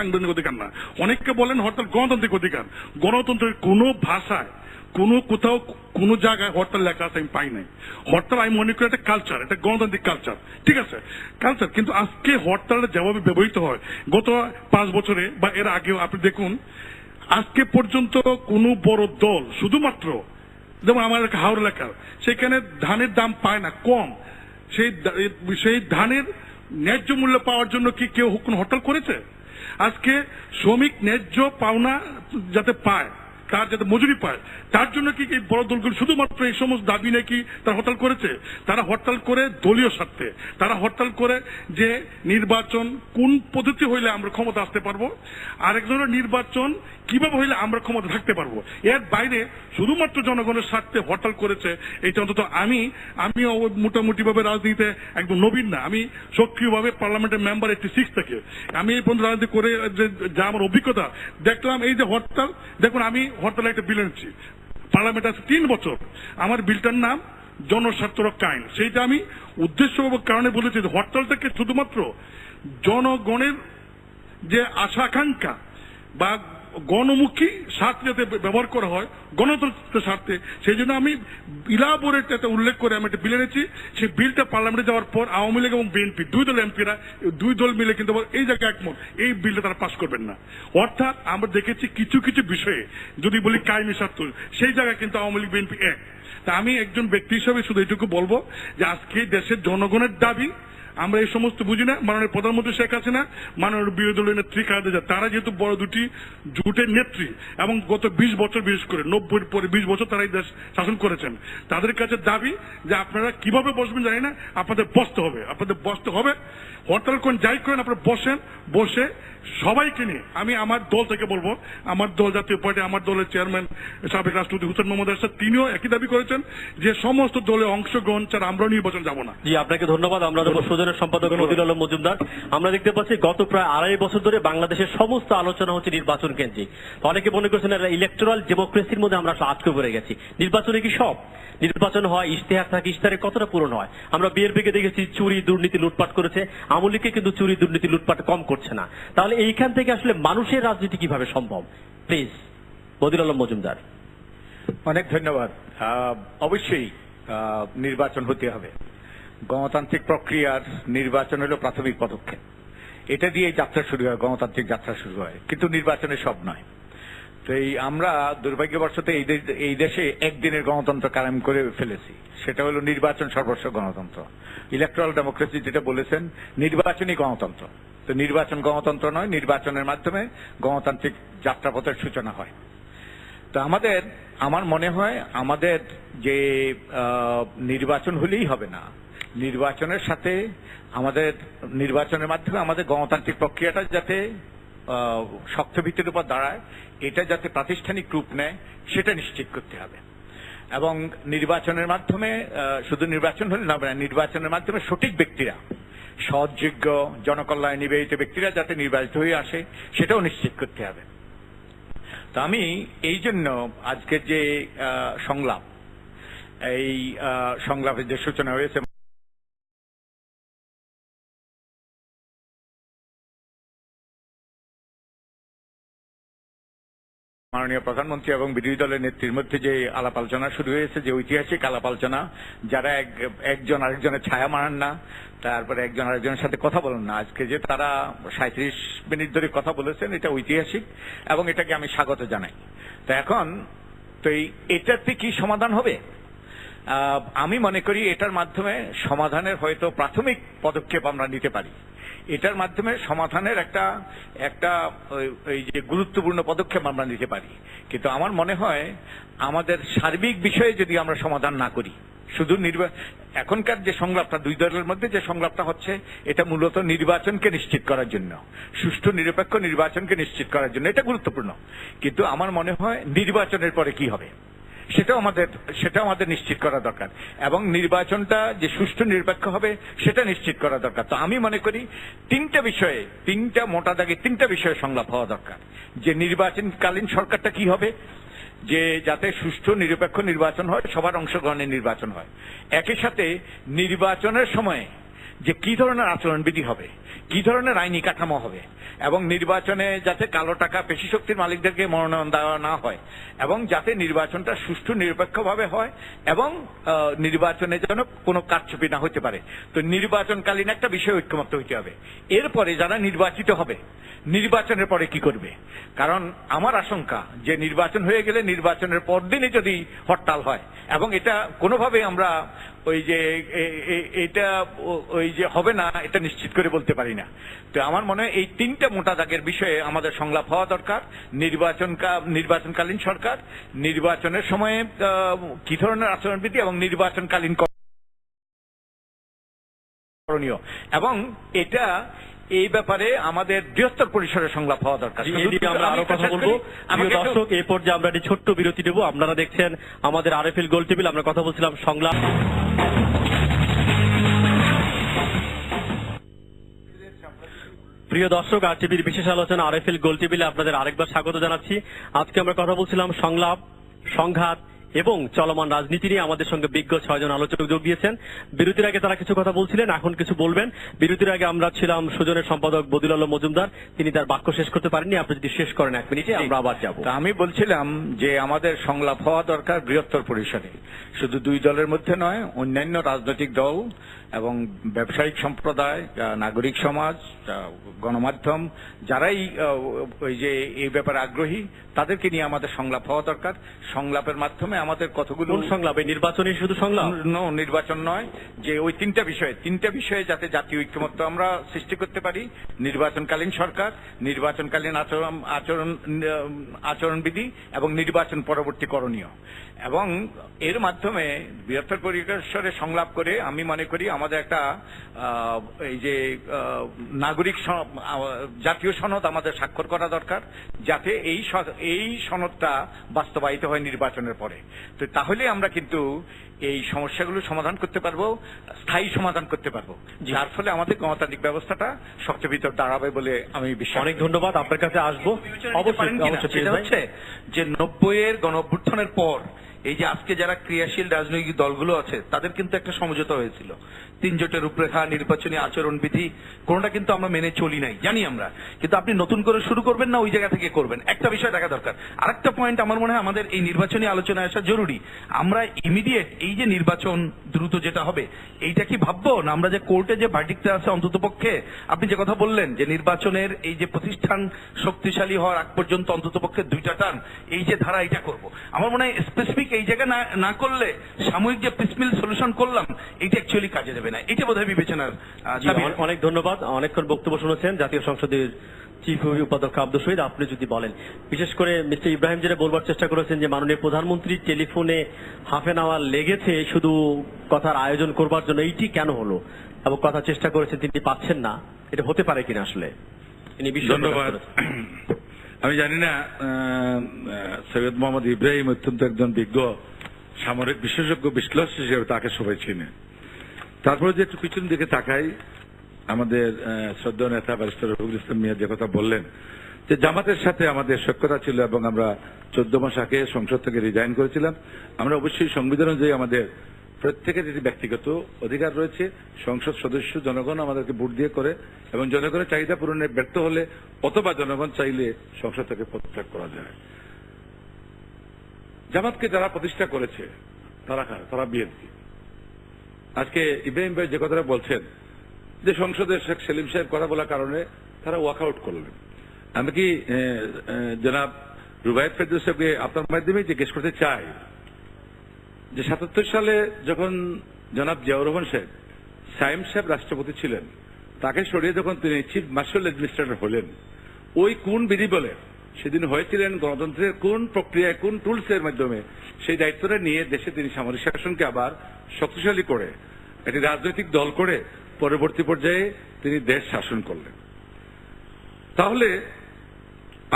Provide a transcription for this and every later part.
সাংবিধানিক অধিকার না। অনেককে বলেন হরতাল গণতান্ত্রিক অধিকার। গণতন্ত্রের কোনো ভাষায় কোথাও কোনো জায়গায় হরতাল লেখা আছে আমি পাই নাই। হরতাল আমি মনে করি একটা কালচার, একটা গণতান্ত্রিক কালচার, ঠিক আছে কালচার। কিন্তু আজকে হরতালটা যেভাবে ব্যবহৃত হয় গত 5 বছরে বা এর আগেও আপনি দেখুন, আজকে পর্যন্ত কোনো বড় দল শুধুমাত্র যেমন আমার হাওড়া এলাকার সেখানে ধানের দাম পায় না, কম, সেই ধানের ন্যায্য মূল্য পাওয়ার জন্য কি কেউ কোনো হরতাল করেছে? আজকে শ্রমিক ন্যায্য পাওনা যাতে পায়, তার যাতে মজুরি পায়, তার জন্য কি এই বড় দলগুলো শুধুমাত্র এই সমস্ত দাবি নাকি তারা হরতাল করেছে? তারা হরতাল করে দলীয় স্বার্থে, তারা হরতাল করে যে নির্বাচন কোন পদ্ধতি হইলে আমরা ক্ষমতা আসতে পারবো, আরেকজনের নির্বাচন কিভাবে হইলে আমরা ক্ষমতা থাকতে পারবো, এর বাইরে শুধুমাত্র জনগণের স্বার্থে হরতাল করেছে। এটা অন্তত আমিও মোটামুটি ভাবে রাজনীতিতে একদম নবীন না, আমি সক্রিয়ভাবে পার্লামেন্টের মেম্বার 86 থেকে আমি এই পর্যন্ত রাজনীতি করে যা আমার অভিজ্ঞতা দেখলাম, এই যে হরতাল, দেখুন আমি হরতালে একটা বিল এনেছি পার্লামেন্ট আছে 3 বছর, আমার বিলটার নাম জনস্বার্থ রক্ষা আইন। সেইটা আমি উদ্দেশ্য কারণে বলেছি যে হরতালটাকে শুধুমাত্র জনগণের যে আশা আকাঙ্ক্ষা বা গণমুখী স্বার্থে যাতে ব্যবহার করা হয়, গণতন্ত্রের স্বার্থে, সেই জন্য আমি ইলাবোরেট একটা উল্লেখ করে আমি একটা বিল এনেছি। সেই বিলটা পার্লামেন্টে যাওয়ার পর আওয়ামী লীগ এবং বিএনপি 2 দল এমপিরা 2 দল মিলে কিন্তু এই জায়গায় একমত, এই বিলটা তারা পাশ করবেন না। অর্থাৎ আমরা দেখেছি কিছু কিছু বিষয়ে যদি বলি কায়েমি স্বার্থ, সেই জায়গায় কিন্তু আওয়ামী লীগ বিএনপি এক। তা আমি একজন ব্যক্তি হিসেবে শুধু এটুকু বলবো যে আজকে দেশের জনগণের দাবি আমরা এই সমস্ত বুঝি না। মাননীয় প্রধানমন্ত্রী শেখ হাসিনা, মাননীয় বিরোধী দলের নেত্রী খালেদা জিয়া, তারা যেহেতু বড় দুটি জোটের নেত্রী এবং গত 20 বছর, বিশেষ করে 90-এর পরে 20 বছর তারা এই দেশ শাসন করেছেন, তাদের কাছে দাবি যে আপনারা কিভাবে বসবেন জানি না, আপনাদের বসতে হবে, আপনাদের বসতে হবে। হরতাল করেন, যাই করেন, আপনারা বসেন, বসে সবাইকে নিয়ে আমি আমার দল থেকে বলবো, আমার দল জাতীয় পার্টি, আমার দলের চেয়ারম্যান সাবেক রাষ্ট্রপতি হুসেইন মোহাম্মদ এরশাদ, তিনিও একই দাবি করেছেন যে সমস্ত দলে অংশগ্রহণ ছাড়া আমরা নির্বাচন যাব না। জি, আপনাকে ধন্যবাদ। আমরা সুজনের সম্পাদক মতিউল আলম মজুমদার। আমরা দেখতে পাচ্ছি গত প্রায় 2.5 বছর ধরে বাংলাদেশের সমস্ত আলোচনা হচ্ছে নির্বাচন কেন্দ্রিক। অনেকে মনে করছেন ইলেকটোরাল ডেমোক্রেসির মধ্যে আমরা আটকে পড়ে গেছি। নির্বাচনে কি সব নির্বাচন হয়, ইশতেহার থাকে, ইশতেহারে কতটা পূরণ হয়? আমরা বিএনপিকে দেখেছি চুরি দুর্নীতি লুটপাট করেছে, আওয়ামী লীগকে কিন্তু চুরি দুর্নীতি লুটপাট কম করছে না। তাহলে এইখান থেকে আসলে মানুষের রাজনীতি কিভাবে সম্ভব? প্লিজ মতিউল আলম মজুমদার। অনেক ধন্যবাদ। অবশ্যই নির্বাচন হতে হবে। গণতান্ত্রিক প্রক্রিয়ার নির্বাচন হলো প্রাথমিক পদক্ষেপ। এটা দিয়ে যাত্রা শুরু হয়, গণতান্ত্রিক যাত্রা শুরু হয়, কিন্তু নির্বাচনে সব নয়। তো আমরা দুর্ভাগ্যবশত এই দেশে একদিনের গণতন্ত্র কায়েম করে ফেলেছি, সেটা হলো নির্বাচন সর্বস্ব গণতন্ত্র। ইলেকট্রাল ডেমোক্রেসি যেটা বলেছেন, নির্বাচনই গণতন্ত্র। তো নির্বাচন গণতন্ত্র নয়, নির্বাচনের মাধ্যমে গণতান্ত্রিক যাত্রাপথের সূচনা হয়। তো আমার মনে হয় আমাদের যে নির্বাচন হলেই হবে না, নির্বাচনের সাথে নির্বাচনের মাধ্যমে আমাদের গণতান্ত্রিক প্রক্রিয়াটা যাতে শক্ত ভিত্তির উপর দাঁড়ায়, এটা যাতে প্রাতিষ্ঠানিক রূপ নেয়, সেটা নিশ্চিত করতে হবে। এবং নির্বাচনের মাধ্যমে শুধু নির্বাচন হলে না, নির্বাচনের মাধ্যমে সঠিক ব্যক্তিরা, সৎযোগ্য, জনকল্যাণ নিবেদিত ব্যক্তিরা যাতে নির্বাচিত হয়ে আসে, সেটাও নিশ্চিত করতে হবে। তো আমি এই জন্য আজকের যে সংলাপ, এই সংলাপের যে সূচনা হয়েছে, মাননীয় প্রধানমন্ত্রী এবং বিরোধী দলের নেত্রীর মধ্যে যে আলাপ আলোচনা শুরু হয়েছে, যে ঐতিহাসিক আলাপ আলোচনা, যারা একজন আরেকজনের ছায়া মানান না, তারপরে একজন আরেকজনের সাথে কথা বলেন না, আজকে যে তারা 37 মিনিট ধরে কথা বলেছেন, এটা ঐতিহাসিক এবং এটাকে আমি স্বাগত জানাই। তো এখন এটাতে কি সমাধান হবে? আমি মনে করি এটার মাধ্যমে সমাধানের হয়তো প্রাথমিক পদক্ষেপ আমরা নিতে পারি। এটার মাধ্যমে সমাধানের একটা এই যে গুরুত্বপূর্ণ পদক্ষেপ আমরা নিতে পারি। কিন্তু আমার মনে হয় আমাদের সার্বিক বিষয়ে যদি আমরা সমাধান না করি, শুধু এখনকার যে সংলাপটা, 2 দলের মধ্যে যে সংলাপটা হচ্ছে, এটা মূলত নির্বাচনকে নিশ্চিত করার জন্য, সুষ্ঠু নিরপেক্ষ নির্বাচনকে নিশ্চিত করার জন্য, এটা গুরুত্বপূর্ণ। কিন্তু আমার মনে হয় নির্বাচনের পরে কি হবে সেটাও আমাদের নিশ্চিত করা দরকার, এবং নির্বাচনটা যে সুষ্ঠু নিরপেক্ষ হবে সেটা নিশ্চিত করা দরকার। তো আমি মনে করি 3টা বিষয়ে, 3টা মোটা দাগে 3টা বিষয়ে সংলাপ হওয়া দরকার। যে নির্বাচনকালীন সরকারটা কি হবে, যে যাতে সুষ্ঠু নিরপেক্ষ নির্বাচন হয়, সবার অংশগ্রহণের নির্বাচন হয়। একই সাথে নির্বাচনের সময় যে কি ধরনের আচরণবিধি হবে, কি ধরনের আইনি কাঠামো হবে, এবং নির্বাচনে যাতে কালো টাকা পেশি শক্তির মালিকদেরকে মনোনয়ন দেওয়া না হয়, এবং যাতে নির্বাচনটা সুষ্ঠু নিরপেক্ষভাবে হয়, এবং নির্বাচনে যেন কোনো কারচুপি না হতে পারে। তো নির্বাচনকালীন একটা বিষয় ঐক্যমত্য হইতে হবে। এরপরে যারা নির্বাচিত হবে, নির্বাচনের পরে কি করবে? কারণ আমার আশঙ্কা যে নির্বাচন হয়ে গেলে নির্বাচনের পরদিনই যদি হরতাল হয়, এবং এটা কোনোভাবে আমরা ওই যে এটা ওই যে হবে না এটা নিশ্চিত করে বলতে পারি না। তো আমার মনে হয় এই তিনটা মোটা দাগের বিষয়ে আমাদের সংলাপ হওয়া দরকার। নির্বাচনকালীন সরকার, নির্বাচনের সময়ে কি ধরনের আচরণবিধি, এবং নির্বাচনকালীন করণীয়, এবং এটা এই ব্যাপারে আমাদের বৃহত্তর পরিসরে সংলাপ হওয়া দরকার। আমরা আরো কথা বলবো। প্রিয় দর্শক, এই পর্যায়ে আমরা একটি ছোট্ট বিরতি দেবো। আপনারা দেখছেন আমাদের আরএফএল গোল টেবিল। আমরা কথা বলছিলাম সংলাপ। প্রিয় দর্শক, আরটিভির বিশেষ আলোচনা আরএফএল গোল টেবিলে আপনাদের আরেকবার স্বাগত জানাচ্ছি। আজকে আমরা কথা বলছিলাম সংলাপ, সংঘাত এবং চলমান রাজনীতি নিয়ে। আমাদের সঙ্গে বিজ্ঞ 6 জন আলোচক যোগ দিয়েছেন। বিরতির আগে তারা কিছু কথা বলছিলেন, এখন কিছু বলবেন। বিরতির আগে আমরা ছিলাম সুজনের সম্পাদক বদিউল আলম মজুমদার, তিনি তার বাক্য শেষ করতে পারেননি। আপনি যদি শেষ করেন 1 মিনিটে, আমরা আবার যাব। আমি বলছিলাম যে আমাদের সংলাপ হওয়া দরকার বৃহত্তর পরিসরে, শুধু 2 দলের মধ্যে নয়, অন্যান্য রাজনৈতিক দল এবং ব্যবসায়িক সম্প্রদায়, নাগরিক সমাজ, গণমাধ্যম, যারাই ওই যে এই ব্যাপারে আগ্রহী, তাদেরকে নিয়ে আমাদের সংলাপ হওয়া দরকার। সংলাপের মাধ্যমে আমাদের কতগুলো সংলাপ, এই নির্বাচনী শুধু সংলাপ নির্বাচন নয়, যে ওই তিনটা বিষয়ে যাতে জাতীয় ঐক্যমত্য আমরা সৃষ্টি করতে পারি। নির্বাচনকালীন সরকার, নির্বাচনকালীন আচরণবিধি, এবং নির্বাচন পরবর্তী করণীয়, এবং এর মাধ্যমে বৃহত্তর পরিসরে সংলাপ করে আমি মনে করি আমাদের একটা এই যে নাগরিক জাতীয় সনদ আমাদের স্বাক্ষর করা দরকার, যাতে এই সনদটা বাস্তবায়িত হয় নির্বাচনের পরে। তো তাহলে আমরা কিন্তু এই সমস্যাগুলো সমাধান করতে পারবো, স্থায়ী সমাধান করতে পারবো, যার ফলে আমাদের গণতান্ত্রিক ব্যবস্থাটা সবচেয়ে ভিতর দাঁড়াবে বলে আমি বিশ্বাস। অনেক ধন্যবাদ, আপনার কাছে আসবো। সেটা হচ্ছে যে 90-এর গণঅভ্যুত্থানের পর এই যে আজকে যারা ক্রিয়াশীল রাজনৈতিক দলগুলো আছে তাদের কিন্তু একটা সমঝোতা হয়েছিল। 3 জোটের রূপরেখা, নির্বাচনী আচরণবিধি, কোনটা কিন্তু আমরা মেনে চলি নাই, জানি আমরা। কিন্তু আপনি নতুন করে শুরু করবেন না ওই জায়গা থেকে করবেন, একটা বিষয় দেখা দরকার। আরেকটা পয়েন্ট আমার মনে হয় আমাদের এই নির্বাচনী আলোচনায় আসা জরুরি। আমরা ইমিডিয়েট এই যে নির্বাচন দ্রুত যেটা হবে, এইটা কি ভাববো না আমরা যে কোর্টে যে ভার্ডিক্টটা আছে অন্তত পক্ষে, আপনি যে কথা বললেন যে নির্বাচনের এই যে প্রতিষ্ঠান শক্তিশালী হওয়ার আগ পর্যন্ত অন্তত পক্ষে 2টা টার্ম, এই যে ধারা, এটা করব। আমার মনে হয় স্পেসিফিক এই জায়গা না করলে সাময়িক যে পিসমিল সলিউশন করলাম এটা অ্যাকচুয়ালি কাজে দেবে না। এটা বোধহয় বিবেচনার। অনেক ধন্যবাদ। অনেকক্ষণ বক্তব্য শুনেছেন জাতীয় সংসদের চিফ উপাধ্যক্ষ আব্দুল শহীদ। আপনি যদি বলেন, বিশেষ করে মিস্টার ইব্রাহিম যেটা বলবার চেষ্টা করেছেন যে মাননীয় প্রধানমন্ত্রী টেলিফোনে হাফ এন আওয়ার লেগেছে শুধু কথার আয়োজন করবার জন্য, এইটি কেন হলো, এবং কথা চেষ্টা করেছেন তিনি পাচ্ছেন না, এটা হতে পারে কিনা আসলে? ধন্যবাদ। আমি জানি না, সৈয়দ মোহাম্মদ ইব্রাহিম অত্যন্ত একজন বিজ্ঞ সামরিক বিশেষজ্ঞ বিশ্লেষক হিসেবে তাকে সবাই চিনে। তারপরে যে একটু পিছন দিকে তাকাই, আমাদের শ্রদ্ধেয় নেতা ব্যারিস্টার রফিকুল ইসলাম মিয়া যে কথা বললেন যে জামাতের সাথে আমাদের সখ্যতা ছিল, এবং আমরা 14 মাস আগে সংসদ থেকে রিজাইন করেছিলাম। আমরা অবশ্যই সংবিধান অনুযায়ী আমাদের প্রত্যেকের যে ব্যক্তিগত অধিকার রয়েছে, সংসদ সদস্য জনগণ আমাদেরকে ভোট দিয়ে করে, এবং জনগণের চাহিদা পূরণে ব্যর্থ হলে অথবা জনগণ চাইলে সংসদ থেকে পদত্যাগ করা যায়। জামাতকে যারা প্রতিষ্ঠা করেছে তারা বিএনপি। আজকে ইব্রাহিম ভাই যে কথাটা বলছেন যে সংসদে শেখ সেলিম সাহেব কথা বলার কারণে তারা ওয়াক আউট করলেন, আমি কি জনাব রুবায়েত ফেরদৌস সাহেবকে আপনার মাধ্যমে জিজ্ঞেস করতে চাই যে 77 সালে যখন জনাব জিয়াউর রহমান সাহেব, সাইম সাহেব রাষ্ট্রপতি ছিলেন, তাকে সরিয়ে যখন তিনি চিফ মার্শাল অ্যাডমিনিস্ট্রেটর হলেন, ওই কোন বিধি বলে সেদিন হয়েছিলেন, গণতন্ত্রের কোন প্রক্রিয়ায়, কোন টুলস এর মাধ্যমে সেই দায়িত্বটা নিয়ে দেশে তিনি সামরিক শাসনকে আবার শক্তিশালী করে একটি রাজনৈতিক দল করে পরবর্তী পর্যায়ে তিনি দেশ শাসন করলেন। তাহলে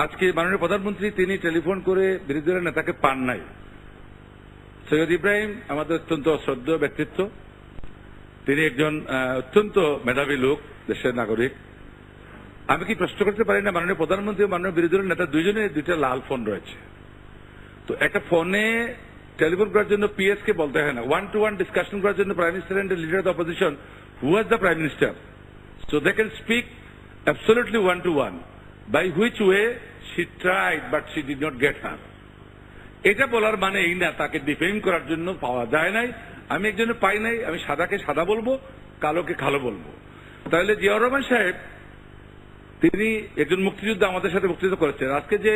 আজকে মাননীয় প্রধানমন্ত্রী তিনি টেলিফোন করে বিরোধী দলের নেতাকে পান নাই। সৈয়দ ইব্রাহিম আমাদের অত্যন্ত শ্রদ্ধেয় ব্যক্তিত্ব, তিনি একজন অত্যন্ত মেধাবী লোক, দেশের নাগরিক। আমি কি প্রশ্ন করতে পারি না মাননীয় প্রধানমন্ত্রী ও মাননীয় বিরোধী দলের নেতা দুইজনের 2টা লাল ফোন রয়েছে, তো একটা ফোনে টেলিফোন করার জন্য পিএস কে বলতে হয় না, 1-to-1 ডিসকাশন করার জন্য prime minister and leader of opposition who was the Prime Minister. So they can speak absolutely one to one. By which way she tried, but she did not get her. এটা বলার মানে এই না তাকে defame করার জন্য পাওয়া যায় নাই, আমি একজনের পাই নাই, আমি সাদাকে সাদা বলবো, কালোকে কালো বলবো। তাহলে জিয়াউর রহমান সাহেব তিনি একজন মুক্তিযোদ্ধা, আমাদের সাথে বক্তৃতা করেছেন। আজকে যে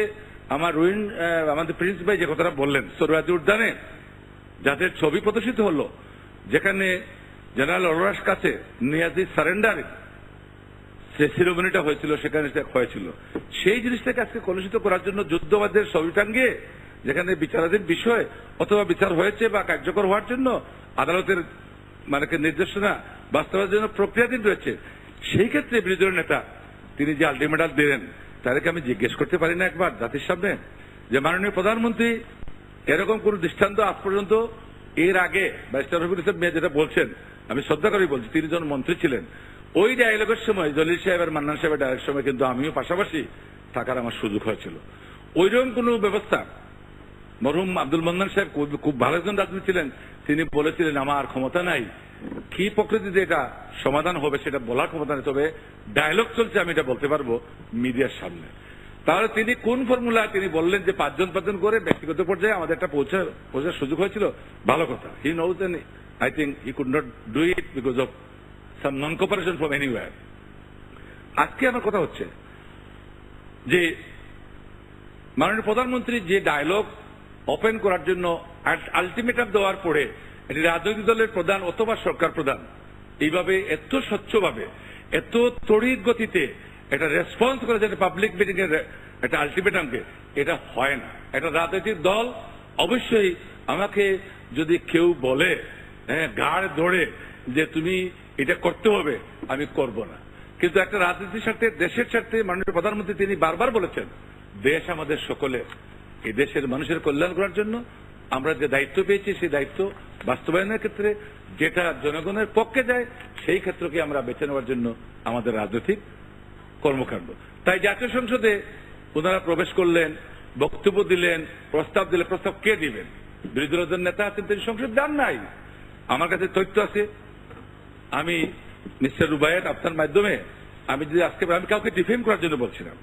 আমাদের প্রিন্স ভাই যে কথাটা বললেন সোহরাওয়ার্দী উদ্যানে যাদের ছবি প্রদর্শিত হলো, যেখানে জেনারেল অরোরার কাছে নিয়াজি সারেন্ডার যে সেরেমনিটা হয়েছিল সেখানে হয়েছিল, সেই জিনিসটাকে আজকে কলুষিত করার জন্য যুদ্ধবাদের ছবি টাঙ্গিয়ে যেখানে বিচারাধীন বিষয় অথবা বিচার হয়েছে বা কার্যকর হওয়ার জন্য আদালতের নির্দেশনা বাস্তবায়নের জন্য প্রক্রিয়াধীন রয়েছে, সেই ক্ষেত্রে বিরোধী দলের নেতা তিনি যে আলটিমেটাম দিলেন তাদেরকে আমি জিজ্ঞেস করতে পারি না একবার জাতির সামনে যে মাননীয় প্রধানমন্ত্রী এরকম কোন দৃষ্টান্ত আজ পর্যন্ত এর আগে ব্যারিস্টার রফিকুল ইসলাম মিয়া যেটা বলছেন আমি শ্রদ্ধা করে বলছি, তিনি যখন মন্ত্রী ছিলেন ওই ডায়ালগের সময় জলিল সাহেব আর মান্নান সাহেবের ডায়ালগের সময় কিন্তু আমিও পাশাপাশি থাকার আমার সুযোগ হয়েছিল। ওইরকম কোন ব্যবস্থা মরহুম আব্দুল মান্নান সাহেব খুব ভালো একজন রাজনীতি ছিলেন, তিনি বলেছিলেন আমার ক্ষমতা নাই, কি প্রকৃতিতে এটা সমাধান হবে সেটা বলার ক্ষমতা নেই, তবে ডায়লগ চলছে আমি এটা বলতে পারবো মিডিয়ার সামনে। তাহলে তিনি কোন ফর্মুলা তিনি বললেন যে 5 জন করে ব্যক্তিগত পর্যায়ে আমাদের একটা পৌঁছার সুযোগ হয়েছিল, ভালো কথা। He knows and I think he could not do it because of some non cooperation from anywhere. আজকে আমার কথা হচ্ছে যে মাননীয় প্রধানমন্ত্রী যে ডায়লগ ওপেন করার জন্য আলটিমেটাম দেওয়ার পরে এটি রাজনৈতিক দলের প্রধান অথবা সরকার প্রধান এইভাবে এত স্বচ্ছভাবে এত তড়িৎ গতিতে এটা রেসপন্স করে যেটা পাবলিক মিটিং এর একটা আলটিমেটামকে, এটা হয় না। একটা রাজনৈতিক দল অবশ্যই আমাকে যদি কেউ বলে গাড় ধরে যে তুমি এটা করতে হবে, আমি করব না। কিন্তু একটা রাজনীতির স্বার্থে দেশের স্বার্থে মাননীয় প্রধানমন্ত্রী তিনি বারবার বলেছেন দেশ আমাদের সকলের, এই দেশের মানুষের কল্যাণ করার জন্য আমরা যে দায়িত্ব পেয়েছি সেই দায়িত্ব বাস্তবায়নের ক্ষেত্রে যেটা জনগণের পক্ষে যায় সেই ক্ষেত্রকে আমরা বেছে নেওয়ার জন্য আমাদের রাজনৈতিক কর্মকাণ্ড। তাই জাতীয় সংসদে ওনারা প্রবেশ করলেন, বক্তব্য দিলেন, প্রস্তাব দিলেন। প্রস্তাব কে দিবেন? বিরোধী দলের নেতা আছেন, তিনি সংসদ যান নাই। আমার কাছে তথ্য আছে, আমি মিস্টার রুবায়েত আপনার মাধ্যমে আমি যদি আজকে আমি কাউকে ডিফেম করার জন্য বলছিলাম,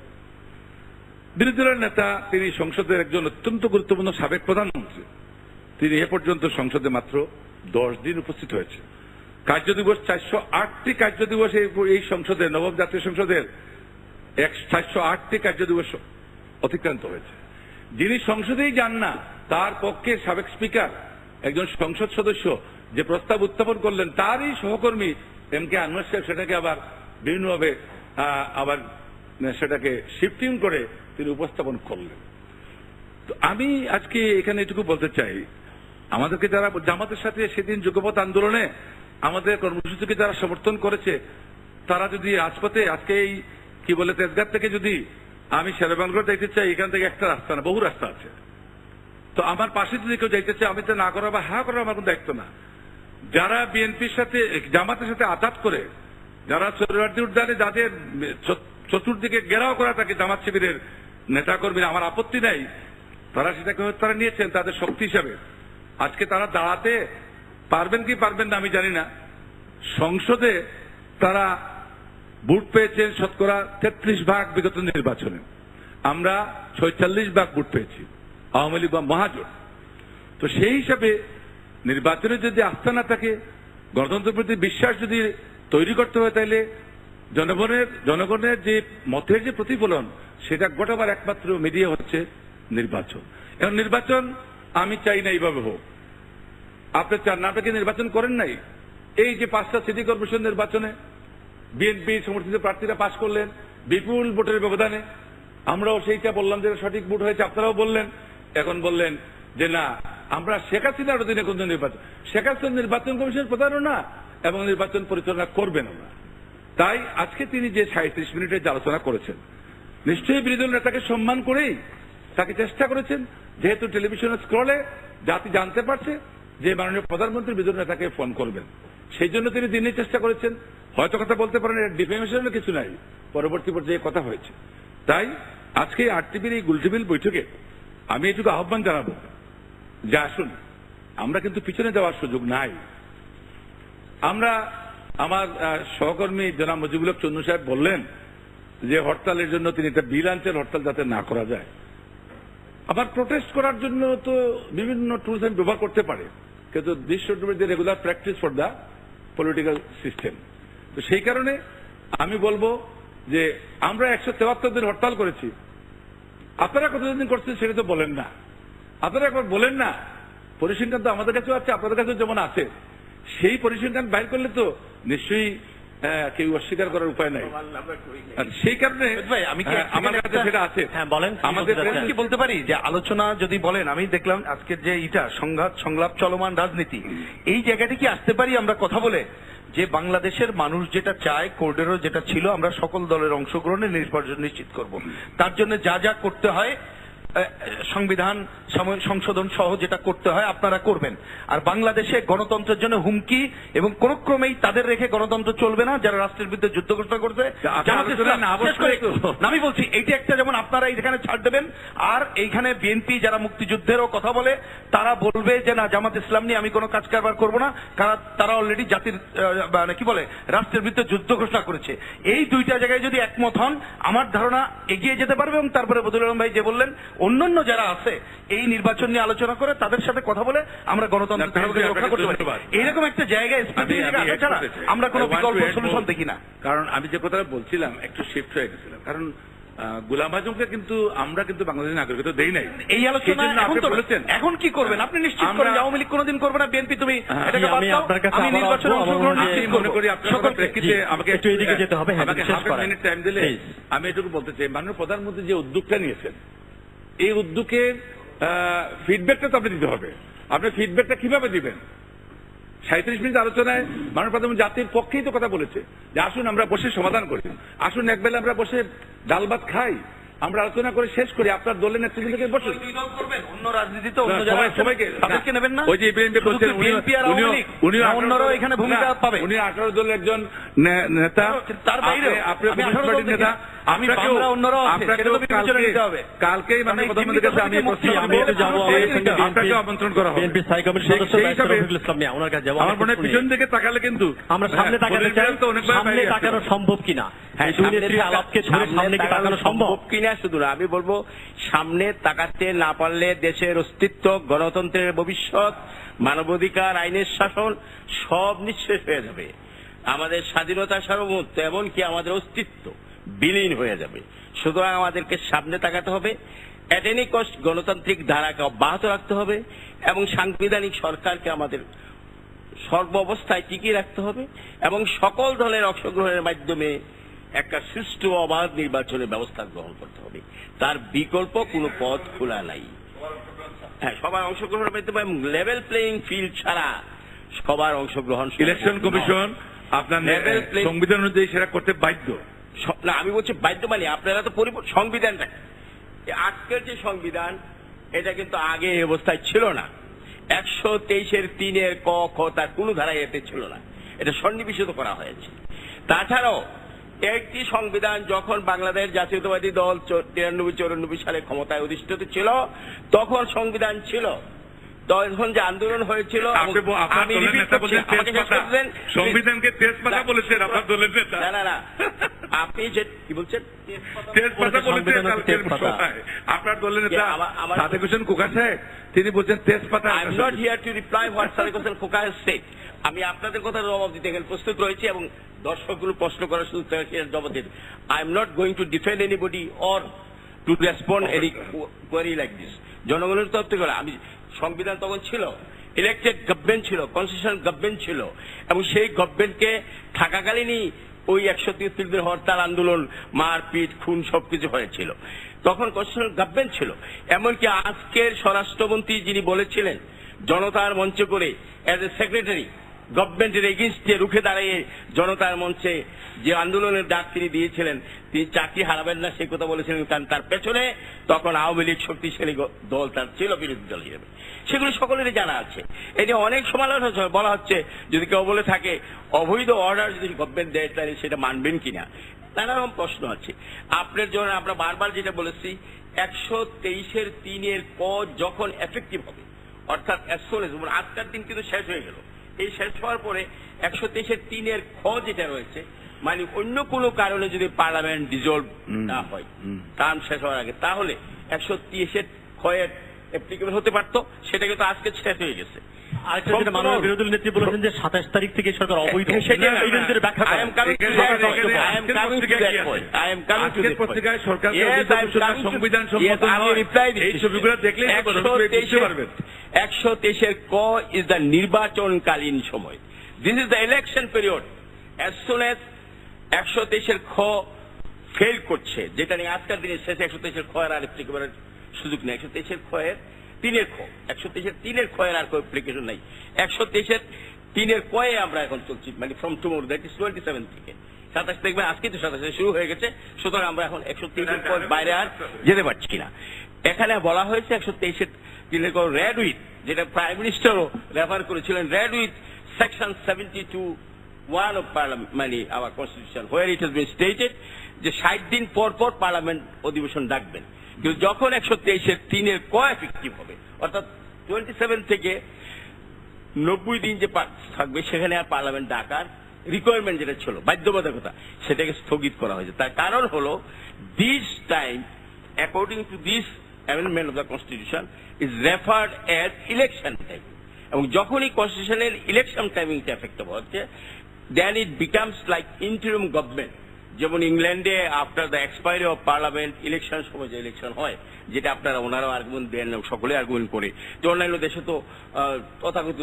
বিরোধী দলের নেতা তিনি সংসদের একজন অত্যন্ত গুরুত্বপূর্ণ সাবেক প্রধানমন্ত্রী, তিনি এ পর্যন্ত সংসদে মাত্র 10 দিন উপস্থিত হয়েছে। কার্যদিবস 408টি কার্যদিবস এই সংসদের নবম জাতীয় সংসদের 408টি কার্যদিবস অতিক্রান্ত হয়েছে। যিনি সংসদেই যান না তার পক্ষে সাবেক স্পিকার একজন সংসদ সদস্য যে প্রস্তাব উত্থাপন করলেন তারই সহকর্মী এম.কে. আনোয়ার সাহেব সেটাকে আবার বিভিন্নভাবে আবার সেটাকে শিফটিং করে তিনি উপস্থাপন করলেন। তো আমি আজকে এখানে এটুকু বলতে চাই, আমাদেরকে যারা জামাতের সাথে সেদিন যুগপৎ আন্দোলনে আমাদের কর্মসূচিকে যারা সমর্থন করেছে তারা যদি রাজপথে আজকে এই কি বলে তেজগাঁ থেকে যদি আমি শেরেবাংলা যাইতে চাই, এখান থেকে একটা রাস্তা না বহু রাস্তা আছে, তো আমার পাশে যদি কেউ যাইতে চাই আমি তো না করা বা হ্যাঁ করা আমার কোনো দায়িত্ব না। যারা বিএনপির সাথে জামাতের সাথে আঘাত করে, যারা সোহরাওয়ার্দী উদ্যানে যাদের চতুর্দিকে ঘেরাও করা থাকে জামাত শিবিরের নেতাকর্মীরা, আমার আপত্তি নাই, তারা সেটাকে তারা নিয়েছেন তাদের শক্তি হিসাবে। আজকে তারা দাঁড়াতে পারবেন কি পারবেন না আমি জানি না। সংসদে তারা ভোট পেয়েছেন শতকরা 33% বিগত নির্বাচনে, আমরা 46% ভোট পেয়েছি আওয়ামী লীগ বা মহাজোট। তো সেই হিসাবে নির্বাচনে যদি আস্থা না থাকে, গণতন্ত্রের প্রতি বিশ্বাস যদি তৈরি করতে হয়, তাহলে জনগণের যে মতের যে প্রতিফলন সেটা গোটাবার একমাত্র মিডিয়া হচ্ছে নির্বাচন। এখন নির্বাচন আমি চাই না এইভাবে হোক। আপনি চান না, আপনাকে নির্বাচন করেন নাই। এই যে 5টা সিটি কর্পোরেশন নির্বাচনে বিএনপি সমর্থিত প্রার্থীরা পাশ করলেন বিপুল ভোটের ব্যবধানে, আমরাও সেইটা বললাম যে সঠিক ভোট হয়েছে, আপনারাও বললেন। এখন বললেন যে না আমরা শেখ হাসিনার অধীনে কোন নির্বাচন, শেখ হাসিনা নির্বাচন কমিশনের প্রধানও না এবং নির্বাচন পরিচালনা করবেনও না। তাই আজকে তিনি যে 37 মিনিটের যে আলোচনা করেছেন, নিশ্চয়ই বিরোধী দল নেতাকে সম্মান করেই তাকে চেষ্টা করেছেন, যেহেতু টেলিভিশনের স্ক্রলে জাতি জানতে পারছে যে মাননীয় প্রধানমন্ত্রী বিরোধী দল নেতাকে ফোন করবেন, সেই জন্য তিনি দিনের চেষ্টা করেছেন। হয়তো কথা বলতে পারেন ডিফেমেশনের কিছু নাই, পরবর্তী পর্যায়ে কথা হয়েছে। তাই আজকে আরটিভির এই গুলটেবিল বৈঠকে আমি এটুকু আহ্বান জানাবো যে আসুন, আমরা কিন্তু পিছনে যাওয়ার সুযোগ নাই। আমরা আমার সহকর্মী জনাব মুজিবুল হক চন্নু সাহেব বললেন যে হরতালের জন্য তিনি একটা বিল আনছেন হরতাল যাতে না করা যায়। আবার প্রোটেস্ট করার জন্য তো বিভিন্ন টুলস আমি ব্যবহার করতে পারে, কিন্তু this should be the regular practice for the political system. তো সেই কারণে আমি বলবো যে আমরা 173 দিন হরতাল করেছি, আপনারা কতদিন করছেন সেটা তো বলেন না। আপনারা একবার বলেন না, পরিসংখ্যান তো আমাদের কাছেও আছে, আপনাদের কাছেও যেমন আছে, সেই পরিসংখ্যান বাইর করলে তো নিশ্চয়ই কেউ অস্বীকার করার উপায় নাই। আর সেই কারণে ভাই আমি কি আমার কাছে সেটা আছে। হ্যাঁ বলেন, আমাদের কি বলতে পারি যে আলোচনা যদি বলেন, আমি দেখলাম আজকের যে সংঘাত সংলাপ চলমান রাজনীতি, এই জায়গাটি কি আসতে পারি আমরা কথা বলে যে বাংলাদেশের মানুষ যেটা চায়, কোর্টেরও যেটা ছিল, আমরা সকল দলের অংশগ্রহণে নির্বাচন নিশ্চিত করব। তার জন্য যা যা করতে হয়, সংবিধান সংশোধন সহ যেটা করতে হয় আপনারা করবেন। আর বাংলাদেশে গণতন্ত্রের জন্য হুমকি এবং কোন ক্রমেই তাদের রেখে গণতন্ত্র চলবে না যারা রাষ্ট্রের বিরুদ্ধে যুদ্ধ ঘোষণা করছে। আমি বলছি এইটা একটা, যেমন আপনারা এখানে ছাড় দেবেন, আর এইখানে বিএনপি যারা মুক্তিযুদ্ধেরও কথা বলে তারা বলবে যে না, জামাত ইসলাম নিয়ে আমি কোনো কাজ কারবার করবো না, কারণ তারা অলরেডি জাতির মানে কি বলে রাষ্ট্রের বিরুদ্ধে যুদ্ধ ঘোষণা করেছে। এই দুইটা জায়গায় যদি একমত হন, আমার ধারণা এগিয়ে যেতে পারবে। এবং তারপরে বদরুল আলম ভাই যে বললেন, অন্যান্য যারা আছে এই নির্বাচন নিয়ে আলোচনা করে তাদের সাথে কথা বলে আমরা গণতন্ত্র রক্ষা করতে পারি। এইরকম একটা জায়গায় ছাড়া আমরা কোনো বিকল্প সলিউশন দেখি না। কারণ আমি যে কথাটা বলছিলাম একটু শিফট হয়ে গেছিলাম, কারণ গোলাম আজমকে কিন্তু আমরা কিন্তু বাংলাদেশের নাগরিকত্ব দেই নাই। এই আলোচনা এখন কি করবেন আপনি নিশ্চিত করেন? আওয়ামী লীগ কোনোদিন করবে না, বিএনপি তুমি এটাকে বাদ দাও, আমি নির্বাচনে অংশগ্রহণ নিশ্চিত মনে করি। আপনার প্রেক্ষিতে আমাকে একটু এদিকে যেতে হবে, আমাকে হাফ মিনিট টাইম দিলে আমি এটুকু বলতে চাই, মাননীয় প্রধানমন্ত্রী যে উদ্যোগটা নিয়েছেন, এই উদ্যোগের ফিডব্যাকটা তো আপনি দিতে হবে। আপনি ফিডব্যাকটা কিভাবে দিবেন? 37 মিনিট আলোচনায় মাননীয় প্রধানমন্ত্রী জাতির পক্ষেই তো কথা বলেছে যে আসুন আমরা বসে সমাধান করি, আসুন একবেলা আমরা বসে ডাল ভাত খাই, আমরা আলোচনা করে শেষ করি। আপনার দলের নেতৃত্বকে বসুন, অন্য রাজনীতিতে সবাইকে তাদেরকে নেবেন না। ওই যে অন্যরাও এখানে ভূমিকা পাবে। উনি 18 দলের একজন নেতা, তার বাইরে নেতা। কালকেই মাননীয় প্রধানমন্ত্রীর কাছে আমি আপনাকে আমন্ত্রণ করা হবে। আমার মনে হয় পিছন দিকে তাকালে কিন্তু আমরা সামনে তাকাতে চাই, সামনে তাকানো সম্ভব কিনা, আলাপকে সামনে তাকানো সম্ভব কিনা শুধু না, আমি বলবো সামনে তাকাতে না পারলে দেশের অস্তিত্ব, গণতন্ত্রের ভবিষ্যৎ, মানবাধিকার, আইনের শাসন সব নিঃশেষ হয়ে যাবে। আমাদের স্বাধীনতা সার্বভৌমত্ব এমনকি আমাদের অস্তিত্ব বিলীন হয়ে যাবে। সুতরাং আমাদেরকে সামনে তাকাতে হবে, এট এনি কস্ট গণতান্ত্রিক ধারাকে অব্যাহত রাখতে হবে এবং সাংবিধানিক সরকারকে আমাদের সর্ব অবস্থায় টিকিয়ে রাখতে হবে এবং সকল দলের অংশগ্রহণের মাধ্যমে একটা সুষ্ঠু অবাধ নির্বাচনের ব্যবস্থা গ্রহণ করতে হবে। তার বিকল্প কোনো পথ খোলা নাই। হ্যাঁ, সবার অংশগ্রহণের মাধ্যমে লেভেল প্লেইং ফিল্ড ছাড়া সবার অংশগ্রহণ, ইলেকশন কমিশন আপনার সংবিধান অনুযায়ী সেটা করতে বাধ্য না। আমি বলছি বাধ্য মানে আপনারা তো সংবিধানটা, আজকের যে সংবিধান এটা কিন্তু আগে এই অবস্থায় ছিল না। 123(3) ক খ তার কোন ধারায় এতে ছিল না, এটা সন্নিবেশিত করা হয়েছে। তাছাড়াও একটি সংবিধান যখন বাংলাদেশ জাতীয়তাবাদী দল 93-94 সালে ক্ষমতায় অধিষ্ঠিত ছিল তখন সংবিধান ছিল, তখন যে আন্দোলন হয়েছিল সংবিধানকে তেজপাতা বলেছেন আপনার দলের নেতা। না আপনি যে কি বলছেন তেজপাতা বলেছেন আপনার দলের নেতা সাদেক হোসেন খোকা সাহেব, তিনি বলছেন তেজপাতা। I am not here to reply what Sadek Hossain Khoka has said. আমি আপনাদের কথা জবাব দিতে গেলে প্রস্তুত রয়েছি এবং দর্শকগুলো প্রশ্ন করার সুযোগ জবাব দিতে। I am not going to defend anybody or to respond any query like this. জনগণের তরফ থেকে আমি, সংবিধান তখন ছিল, ইলেকটেড গভর্নমেন্ট ছিল, কনস্টিটিউশনাল গভর্নমেন্ট ছিল এবং সেই গভর্নমেন্টকে থাকাকালীনই ওই 173 দিন হরতাল, আন্দোলন, মারপিট, খুন সবকিছু হয়েছিল। তখন কনস্টিটিউশনাল গভর্নমেন্ট ছিল। এমনকি আজকের স্বরাষ্ট্রমন্ত্রী যিনি বলেছিলেন জনতার মঞ্চে করে অ্যাজ এ সেক্রেটারি গভর্নমেন্টের এগেইনস্টে রুখে দাঁড়িয়ে জনতার মঞ্চে যে আন্দোলনের ডাক তিনি দিয়েছিলেন, তিনি চাকরি হারাবেন না সেই কথা বলেছিলেন, কারণ তার পেছনে তখন আওয়ামী লীগ শক্তিশালী দল তার ছিল, বিরোধী দল হিসেবে। সেগুলো সকলেরই জানা আছে। এই যে অনেক সমালোচনা বলা হচ্ছে যদি কেউ বলে থাকে অবৈধ অর্ডার যদি গভর্নমেন্ট দেয় তাহলে সেটা মানবেন কিনা, নানা রকম প্রশ্ন আছে। আপনার জন্য আমরা বারবার যেটা বলেছি 123(3) ক যখন এফেক্টিভ হবে, অর্থাৎ আজকের দিন কিন্তু শেষ হয়ে গেল, এই শেষ হওয়ার পরে 123-এর 3-এর খ যেটা রয়েছে, মানে অন্য কোনো কারণে যদি পার্লামেন্ট ডিজলভ না হয় টার্ম শেষ হওয়ার আগে, তাহলে 123-এর খ-এর অ্যাপ্লিকেবল হতে পারতো, সেটা কিন্তু আজকে শেষ হয়ে গেছে। আরেকটা যেটা মাননীয় বিরোধী দল নেত্রী বলেছেন যে 27 তারিখ থেকে সরকার অবৈধ, এই বিষয়ে ব্যাখ্যা করেন। পত্রিকায় সরকার সংবিধান এই ছবিগুলো দেখলে 123-এর ক ইজ দ্য নির্বাচনকালীন সময়। This is the election period. As soon as 123-এর খ ফেল করছে, যেটা নিয়ে আজকের দিনের শেষে 123-এর খ এর আর অ্যাপ্লিকেবলের সুযোগ নেই। 123-এর খ এর 3-এর খ, 123-এর 3-এর খ এর আর কোনো অ্যাপ্লিকেশন নাই। 123-এর 3-এর ক এ আমরা এখন চলছি, মানে ফ্রম টুমোরো, দ্যাট ইজ 27 থেকে 27 দেখবেন, আজকে তো 27 শুরু হয়ে গেছে। সুতরাং আমরা এখন 123-এর ক বাইরে আর যেতে পারছি না। এখানে বলা হয়েছে 123-এর 3-এর ক রেড উইথ, যেটা প্রাইম মিনিস্টারও রেফার করেছিলেন, red with section 72(1) of Parliament, মানে our Constitution, where it has been stated যে 60 দিন পর পর পার্লামেন্ট অধিবেশন ডাকবেন। কিন্তু যখন 123-এর 3-এর ক এফেক্টিভ হবে, অর্থাৎ 27 থেকে 90 দিন যে থাকবে, সেখানে আর পার্লামেন্ট ডাকার রিকোয়ারমেন্ট যেটা ছিল, বাধ্যবাধকতা, সেটাকে স্থগিত করা হয়েছে। তার কারণ হলো this time according to this amendment of the constitution is referred as election time, এবং যখনই কনস্টিটিউশনের ইলেকশন টাইমিংটা এফেক্টিভ হচ্ছে, then it becomes like interim government. যেমন ইংল্যান্ডে after the expiry of parliament election সময় যে ইলেকশন হয়, যেটা আপনারা ওনারাও আর্গুমেন্ট দেন, সকলে আর্গুমেন্ট করে যে অন্যান্য দেশে তো তথাগত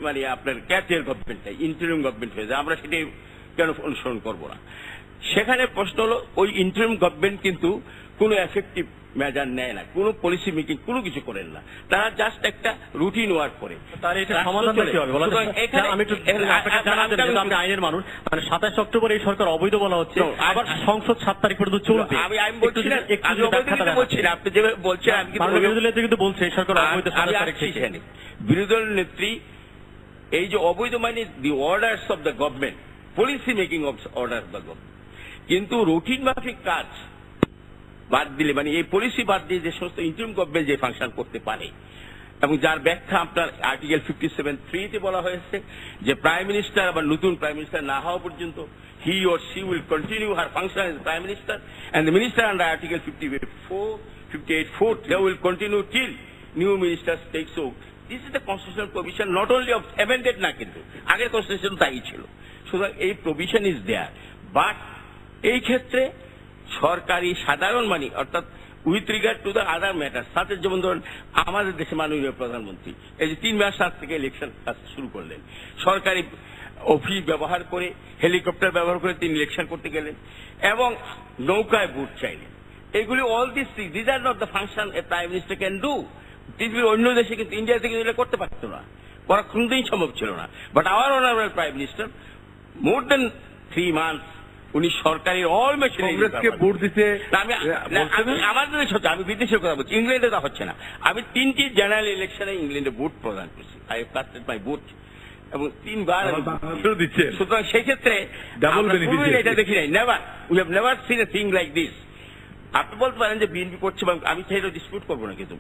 মানে আপনার ক্যাপিটাল গভর্নমেন্টটাই ইন্টারিম গভর্নমেন্ট হয়ে যায়, আমরা সেটাই কেন অনুসরণ করবো না? সেখানে প্রশ্ন হলো ওই ইন্টারিম গভর্নমেন্ট কিন্তু কোনো এফেক্টিভ মেজার নেয় না, কোনো পলিসি মেকিং কোনো কিছু করেন না, তারা জাস্ট একটা রুটিন ওয়ার্ক করে। তার এটা সমাধানটা কি হবে বলা যায়? আমি একটু আপনাকে জানাতে চাই, আপনি আইনের মানুষ, মানে 27 অক্টোবর এই সরকার অবৈধ বলা হচ্ছে, আবার সংসদ 7 তারিখ পর্যন্ত চলবে। আমি বলছি না, আপনি যেভাবে বলছেন, বিরোধী নেত্রী কিন্তু বলছে এই সরকার অবৈধ 27 তারিখ থেকে। বিরোধী দল নেত্রী এই যে অবৈধ মানে the orders of the government, policy making of order of the government, কিন্তু রুটিন মাফিক কাজ বাদ দিলে, মানে এই পলিসি বাদ দিয়ে যে সমস্ত ইন্টারিম গভর্নমেন্ট যে ফাংশন করতে পারে, এবং যার ব্যাখ্যা আপনার আর্টিকেল 57(3)-তে বলা হয়েছে যে প্রাইম মিনিস্টার আবার নতুন প্রাইম মিনিস্টার না হওয়া পর্যন্ত he or she will continue her function as prime minister, and the minister under article 58(4) they will continue till new ministers takes over. This is the constitutional provision, not only of amended না, কিন্তু আগের constitution তাই ছিল। সুতরাং এই provision is there, but এই ক্ষেত্রে সরকারি সাধারণ মানি, অর্থাৎ with regard to the other matter, সাথে যেমন ধরুন আমাদের দেশে মাননীয় প্রধানমন্ত্রী এই যে 3 মাস আগ থেকে ইলেকশন কাজ শুরু করলেন, সরকারি অফিস ব্যবহার করে, হেলিকপ্টার ব্যবহার করে তিনি ইলেকশন করতে গেলেন, এবং নৌকায় ভোট চাইলেন। এগুলি all this are not the function A prime minister can do. পৃথিবীর অন্য দেশে কিন্তু ইন্ডিয়া থেকে এটা করতে পারতো না, করা কোনদিন সম্ভব ছিল না। But our honourable prime minister more than 3 months উনি সরকারের অল মেশিনারিকে ভোট দিতে, আমাদের সাথে, আমি বিদেশের কথা বলছি, ইংল্যান্ডে তা হচ্ছে না। আমি 3টি জেনারেল ইলেকশনে ইংল্যান্ডে ভোট প্রদান করছি, I have custard my vote, এবং 3 বার দিচ্ছে। সুতরাং সেই ক্ষেত্রে এটা দেখি নাই, never, we have never seen a thing like this. আপনি বলতে পারেন যে বিএনপি করছে, আমি সেটা ডিসপিউট করবো না, কিন্তু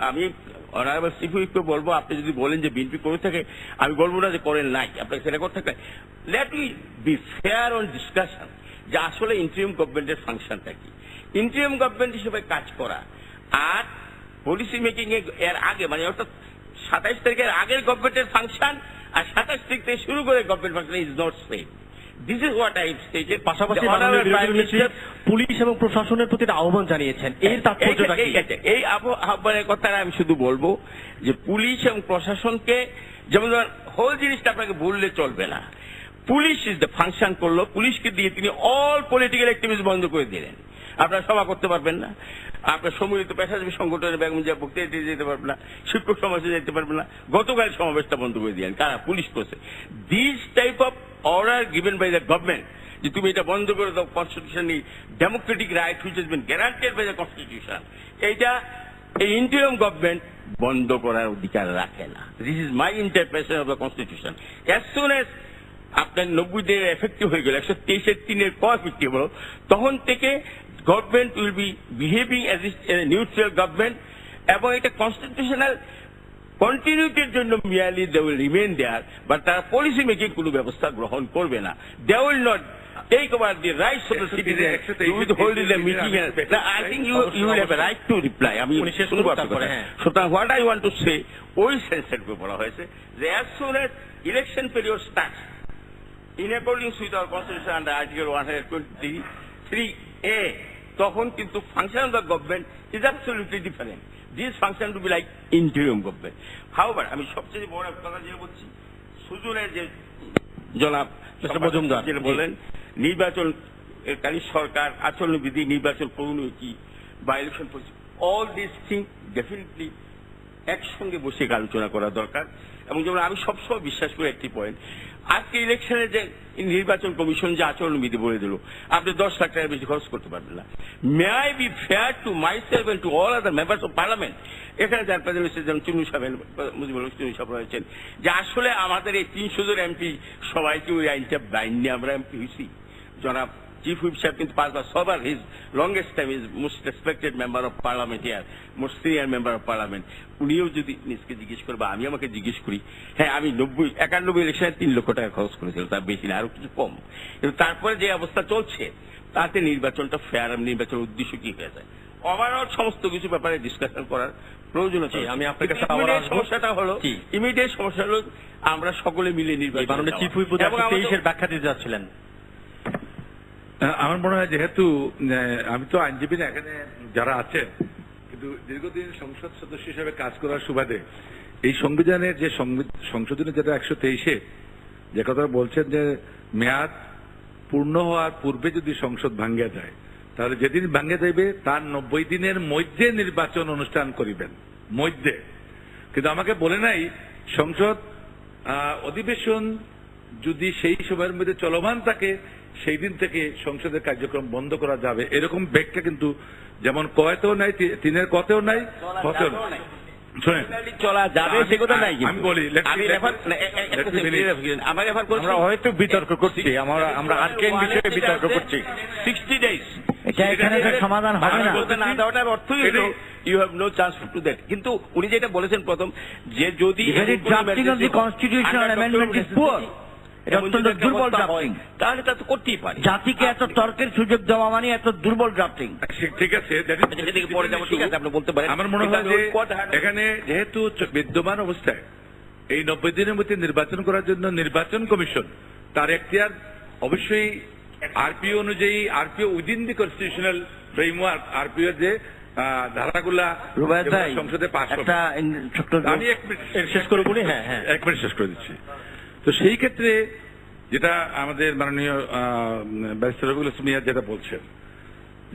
আমি অনারেবল চিফ হুইপকে বলবো, আপনি যদি বলেন যে বিএনপি করে থাকে, আমি বলবো না যে করেন নাই, আপনাকে সেটা করতে থাকে। Let we be fair on discussion যে আসলে ইন্টারিম গভর্নমেন্টের ফাংশনটা কি, ইন্টারিম গভর্নমেন্ট হিসেবে কাজ করা, আর পলিসি মেকিং এর আগে, মানে অর্থাৎ 27 তারিখের আগের গভর্নমেন্টের ফাংশন আর 27 তারিখ থেকে শুরু করে government function is not same. This is what I stated. পাশাপাশি পুলিশ এবং প্রশাসনের প্রতি আহ্বান জানিয়েছেন, এর তাৎপর্যটা কি? এই আহ্বানের কথাটা আমি শুধু বলবো যে পুলিশ এবং প্রশাসনকে, যেমন হোল জিনিসটা আপনাকে বললে চলবে না। পুলিশ ইজ দ্য ফাংশন করলো, পুলিশকে দিয়ে তিনি অল পলিটিক্যাল অ্যাক্টিভিটিস বন্ধ করে দিলেন। আপনারা সভা করতে পারবেন না, আপনার সম্মিলিত পেশাজীবী সংগঠনের বেগম জিয়া বক্তৃতা যেতে পারবেন না, শিক্ষক সমাজে যেতে পারবেন না, গতকাল সমাবেশটা বন্ধ করে দিলেন, কারা? পুলিশ করছে। This type of order given by the government যে তুমি এটা বন্ধ করে দাও, constitutionally democratic right which has been guaranteed by the constitution, এইটা এই ইন্টারিম গভর্নমেন্ট বন্ধ করার অধিকার রাখে না। This is my interpretation of the constitution. As soon as আপনার 90 দিনের এফেক্টিভ হয়ে গেল, 123-এর 3-এর ক এফেক্টিভ হলো, তখন থেকে government will be behaving as a neutral government, এবং এটা কনস্টিটিউশনাল কন্টিনিউটির জন্য merely they will remain there, but তারা পলিসি মেকিং কোনো ব্যবস্থা গ্রহণ করবে না। They will not take over the rights of the citizen to withhold the meeting. I think you will have a right to reply. I mean, so what I want to say, ওই সেন্সের বলা হয়েছে যে as soon as election period starts, in accordance with our constitution under article 123A, তখন কিন্তু function of the government is absolutely different. This function to be like interim government. However, আমি সবচেয়ে বড় কথা যে বলছি, সুজনের যে জনাব মজুমদার যেটা বলেন, নির্বাচন কারী সরকার, আচরণবিধি, নির্বাচন প্রণয়ী বা election policy, all this thing definitely একসঙ্গে বসে আলোচনা করা দরকার। এবং যেমন আমি সবসময় বিশ্বাস করি একটি পয়েন্ট, আজকে ইলেকশনের যে নির্বাচন কমিশন যে আচরণবিধি বলে দিল, আপনি 10 লাখ টাকা বেশি খরচ করতে পারবেন না। May I be fair to my self and to all other members of parliament, এখানে যার প্রেজেন্ট যেমন চুনু সাহেব, মুজিবুল হক চুনু সাহেব রয়েছেন, যে আসলে আমাদের এই 300 জন এমপি সবাইকে ওই আইনটা বাইন্ডে আমরা এমপি হয়েছি। জনাব চিফ হুইপ সাহেব কিন্তু 5 বার সবার his longest time is most respected member of parliament year, most senior member of parliament. উনিও যদি নিজকে জিজ্ঞেস করে বা আমি আমাকে জিজ্ঞেস করি, হ্যাঁ আমি 91 ইলেকশনে 3 লক্ষ টাকা খরচ করেছিলাম, তার বেশি না, আরো কিছু কম। কিন্তু তারপরে যে অবস্থা চলছে তাতে নির্বাচনটা ফেয়ার, নির্বাচনের উদ্দেশ্য কি হয়ে যায়, ওভারঅল সমস্ত কিছু ব্যাপারে ডিসকাশন করার প্রয়োজন আছে। আমি আপনার কাছে সমস্যাটা হলো, ইমিডিয়েট সমস্যা হলো আমরা সকলে মিলে নির্বাচন, চিফ হুইপ 23-এর ব্যাখ্যা দিতে যাচ্ছিলেন। আমার মনে হয় যেহেতু আমি তো আইনজীবী না, এখানে যারা আছেন কিন্তু দীর্ঘদিন সংসদ সদস্য হিসেবে কাজ করার সুবাদে এই সংবিধানের যে সংশোধনী যেটা 123-এ যে কথা বলছেন যে মেয়াদ পূর্ণ হওয়ার পূর্বে যদি সংসদ ভাঙ্গিয়া যায়, তাহলে যেদিন ভাঙ্গে যাইবে তার 90 দিনের মধ্যে নির্বাচন অনুষ্ঠান করিবেন মধ্যে। কিন্তু আমাকে বলে নাই সংসদ অধিবেশন যদি সেই সময়ের মধ্যে চলমান থাকে সেই দিন থেকে সংসদের কার্যক্রম বন্ধ করা যাবে, এরকম ব্যাখ্যা কিন্তু যেমন কয়তেও নাই, 3-এর কতেও নাই, কতেও নাই। চলা যাবে সে কথা নাই। আমি বলি আমরা হয়তো বিতর্ক করছি, আমরা আজকে বিষয়ে বিতর্ক করছি। 60 days এখানে সমাধান হবে না, না দেওয়াটার অর্থই হলো you have no chance to that. কিন্তু উনি যেটা বলেছেন প্রথম, যে যদি কনস্টিটিউশনাল অ্যামেন্ডমেন্ট ইজ পুয়ার, এটা অত্যন্ত দুর্বল ড্রাফটিং, তাহলে তা তো করতেই পারে। জাতিকে এত তর্কের সুযোগ দেওয়া মানে এত দুর্বল ড্রাফটিং। ঠিক আছে, পরে যাবো, ঠিক আছে আপনি বলতে পারেন। আমার মনে হয় যে এখানে যেহেতু বিদ্যমান অবস্থায় এই 90 দিনের মধ্যে নির্বাচন করার জন্য নির্বাচন কমিশন তার এখতিয়ার অবশ্যই আরপিও অনুযায়ী, RPO within the constitutional framework, RPO যে ধারাগুলা সংসদে পাস হবে। আমি 1 মিনিট শেষ করে বলি, হ্যাঁ 1 মিনিট শেষ করে দিচ্ছি। তো সেই ক্ষেত্রে যেটা আমাদের মাননীয় ব্যারিস্টার রবিউল ইসলাম মিয়া যেটা বলছেন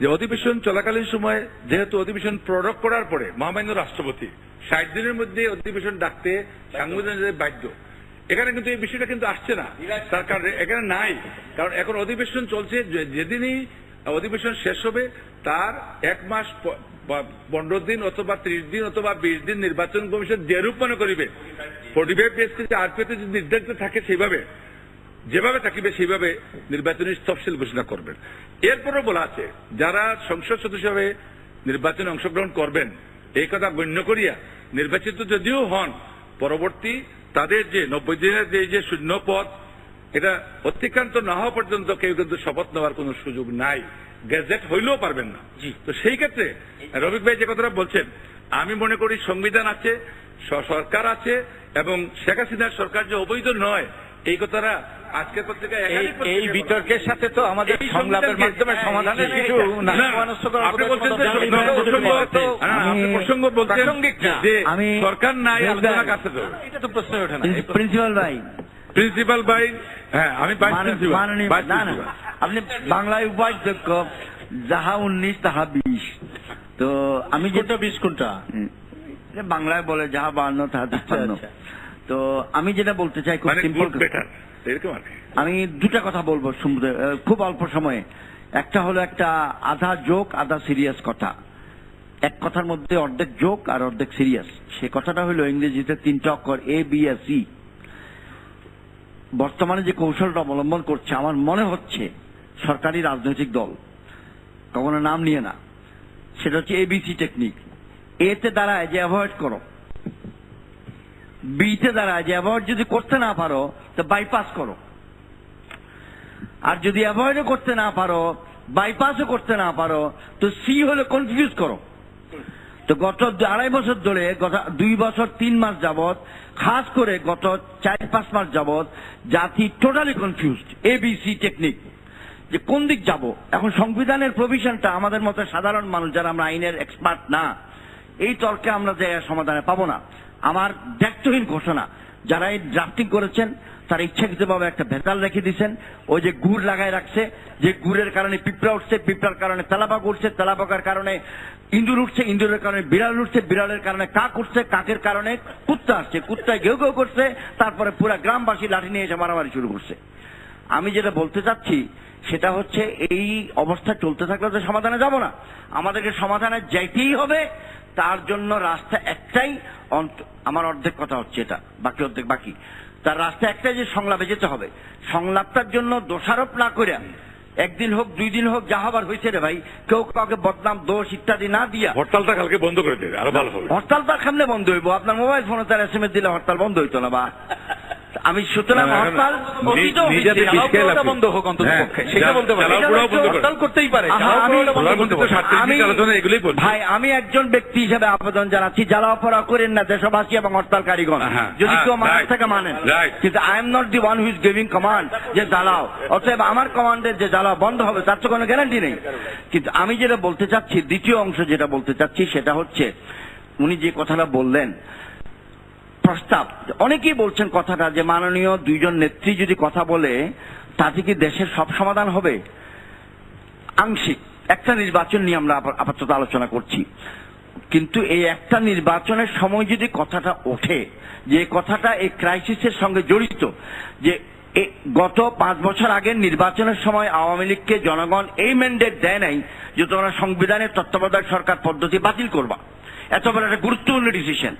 যে অধিবেশন চলাকালীন সময় যেহেতু অধিবেশন প্ররোগ করার পরে মহামান্য রাষ্ট্রপতি 60 দিনের মধ্যে অধিবেশন ডাকতে সাংবিধানিক বাধ্য, এখানে কিন্তু এই বিষয়টা কিন্তু আসছে না, তার কারণ এখানে নাই। কারণ এখন অধিবেশন চলছে, যেদিনই অধিবেশন শেষ হবে তার 1 মাস 15 দিন অথবা 30 দিন অথবা 20 দিন নির্বাচন কমিশন যেরূপ মনে করিবে 45 ডেজ থেকে আরপিওতে যদি নির্ধারিত থাকে সেইভাবে যেভাবে থাকিবে সেইভাবে নির্বাচনের তফসিল ঘোষণা করবেন। এরপরও বলা আছে যারা সংসদ সদস্য হিসেবে নির্বাচনে অংশগ্রহণ করবেন এই কথা গণ্য করিয়া নির্বাচিত যদিও হন, পরবর্তী তাদের যে 90 দিনের যে শূন্য পদ এটা অতিক্রান্ত না হওয়া পর্যন্ত কেউ কিন্তু শপথ নেওয়ার কোন সুযোগ নাই, গেজেট হইলেও পারবেন না। তো সেই ক্ষেত্রে রবিক ভাই যে কথাটা বলছেন, আমি মনে করি সংবিধান আছে, সরকার আছে, এবং শেখ হাসিনার সরকার যে অবৈধ নয় এই কথাটা আজকের পত্রিকায় এই বিতর্কের সাথে তো আমাদের সংলাপের মাধ্যমে সমাধানের কিছু প্রসঙ্গ বলছেন যে সরকার নাই, আলোচনা কাছে তো এটা তো প্রশ্ন ওঠে না। প্রিন্সিপাল ভাই, হ্যাঁ আমি আপনি বাংলায় উপাধ্যক্ষ, যাহা 19 তাহা 20, তো আমি যেটা 20 কোনটা বাংলায় বলে যাহা 52 তাহা 53। তো আমি যেটা বলতে চাই খুব সিম্পল, আমি 2টা কথা বলবো খুব অল্প সময়ে। একটা হলো একটা আধা জোক আধা সিরিয়াস কথা, এক কথার মধ্যে অর্ধেক জোক আর অর্ধেক সিরিয়াস। সে কথাটা হলো ইংরেজিতে 3টা অক্ষর A B আর C। বর্তমানে যে কৌশলটা অবলম্বন করছে আমার মনে হচ্ছে সরকারি রাজনৈতিক দল, কখনো নাম নিয়ে না, সেটা হচ্ছে ABC টেকনিক। এতে দাঁড়ায় যে অ্যাভয়েড করো, বিতে দাঁড়ায় যে অ্যাভয়েড যদি করতে না পারো তো বাইপাস করো, আর যদি অ্যাভয়েডও করতে না পারো, বাইপাসও করতে না পারো, তো সি হলে কনফিউজ করো। তো গত 2.5 বছর ধরে, গত 2 বছর 3 মাস যাবৎ, খাস করে গত 4-5 মাস যাবৎ জাতি টোটালি কনফিউজড, ABC টেকনিক, যে কোন দিক যাব। এখন সংবিধানের প্রভিশনটা আমাদের মতো সাধারণ মানুষ যারা আমরা আইনের এক্সপার্ট না, এই তর্কে আমরা যে সমাধানে পাবো না। আমার দায়িত্বহীন ঘোষণা, যারা এই ড্রাফটিং করেছেন তারা ইচ্ছাকৃতভাবে একটা ভেজাল রেখে দিয়েছেন। ওই যে গুড় লাগায় রাখছে, যে গুড়ের কারণে পিঁপড়া উঠছে, পিঁপড়ার কারণে তেলাপাকা উঠছে, তেলাপাকার কারণে ইঁদুর উঠছে, ইঁদুরের কারণে বিড়াল উঠছে, বিড়ালের কারণে কাক উঠছে, কাকের কারণে কুত্তা আসছে, কুত্তায় ঘেউ ঘেউ করছে, তারপরে পুরা গ্রামবাসী লাঠি নিয়ে এসে মারামারি শুরু করছে। আমি যেটা বলতে চাচ্ছি সেটা হচ্ছে, এই অবস্থা চলতে থাকলে তো সমাধানে যাব না, আমাদেরকে সমাধানে যাইতেই হবে। তার জন্য রাস্তা একটাই, আমার অর্ধেক কথা হচ্ছে এটা, বাকি অর্ধেক বাকি। তার রাস্তা একটাই যে সংলাপে যেতে হবে। সংলাপটার জন্য দোষারোপ না করে, একদিন হোক 2 দিন হোক, যা হবার হয়েছে রে ভাই, কেউ কাউকে বদনাম দোষ ইত্যাদি না দিয়া হরতালটা কালকে বন্ধ করে দেবে, আরো ভালো হবে। হরতালটা সামনে বন্ধ হইব, আপনার মোবাইল ফোনে তার SMS দিলে হরতাল বন্ধ হইতো না। বা আমি সুতরাং হরতাল বন্ধ হোক অন্তত পক্ষে, সেটা বলতে পারি। হরতাল করতেই পারে, ভাই আমি একজন ব্যক্তি হিসেবে আবেদন জানাচ্ছি, জ্বালাও পড়া করেন না দেশবাসী এবং হরতালকারীগণ। যদি কেউ মানার থেকে মানেন, কিন্তু I am not the one who is giving command যে জ্বালাও। অতএব আমার কমান্ডের যে জ্বালাও বন্ধ হবে তার তো কোনো গ্যারান্টি নেই। কিন্তু আমি যেটা বলতে চাচ্ছি, দ্বিতীয় অংশ যেটা বলতে চাচ্ছি সেটা হচ্ছে, উনি যে কথাটা বললেন প্রস্তাব, অনেকেই বলছেন কথাটা যে মাননীয় 2 জন নেত্রী যদি কথা বলে তাতে কি দেশের সব সমাধান হবে। আংশিক একটা নির্বাচন নিয়ে আমরা আপাতত আলোচনা করছি, কিন্তু এই একটা নির্বাচনের সময় যদি কথাটা ওঠে, যে কথাটা এই ক্রাইসিসের সঙ্গে জড়িত, যে গত 5 বছর আগের নির্বাচনের সময় আওয়ামী লীগকে জনগণ এই ম্যান্ডেট দেয় নাই যে তোমরা সংবিধানের তত্ত্বাবধায়ক সরকার পদ্ধতি বাতিল করবা, এত বড় একটা গুরুত্বপূর্ণ ডিসিশন।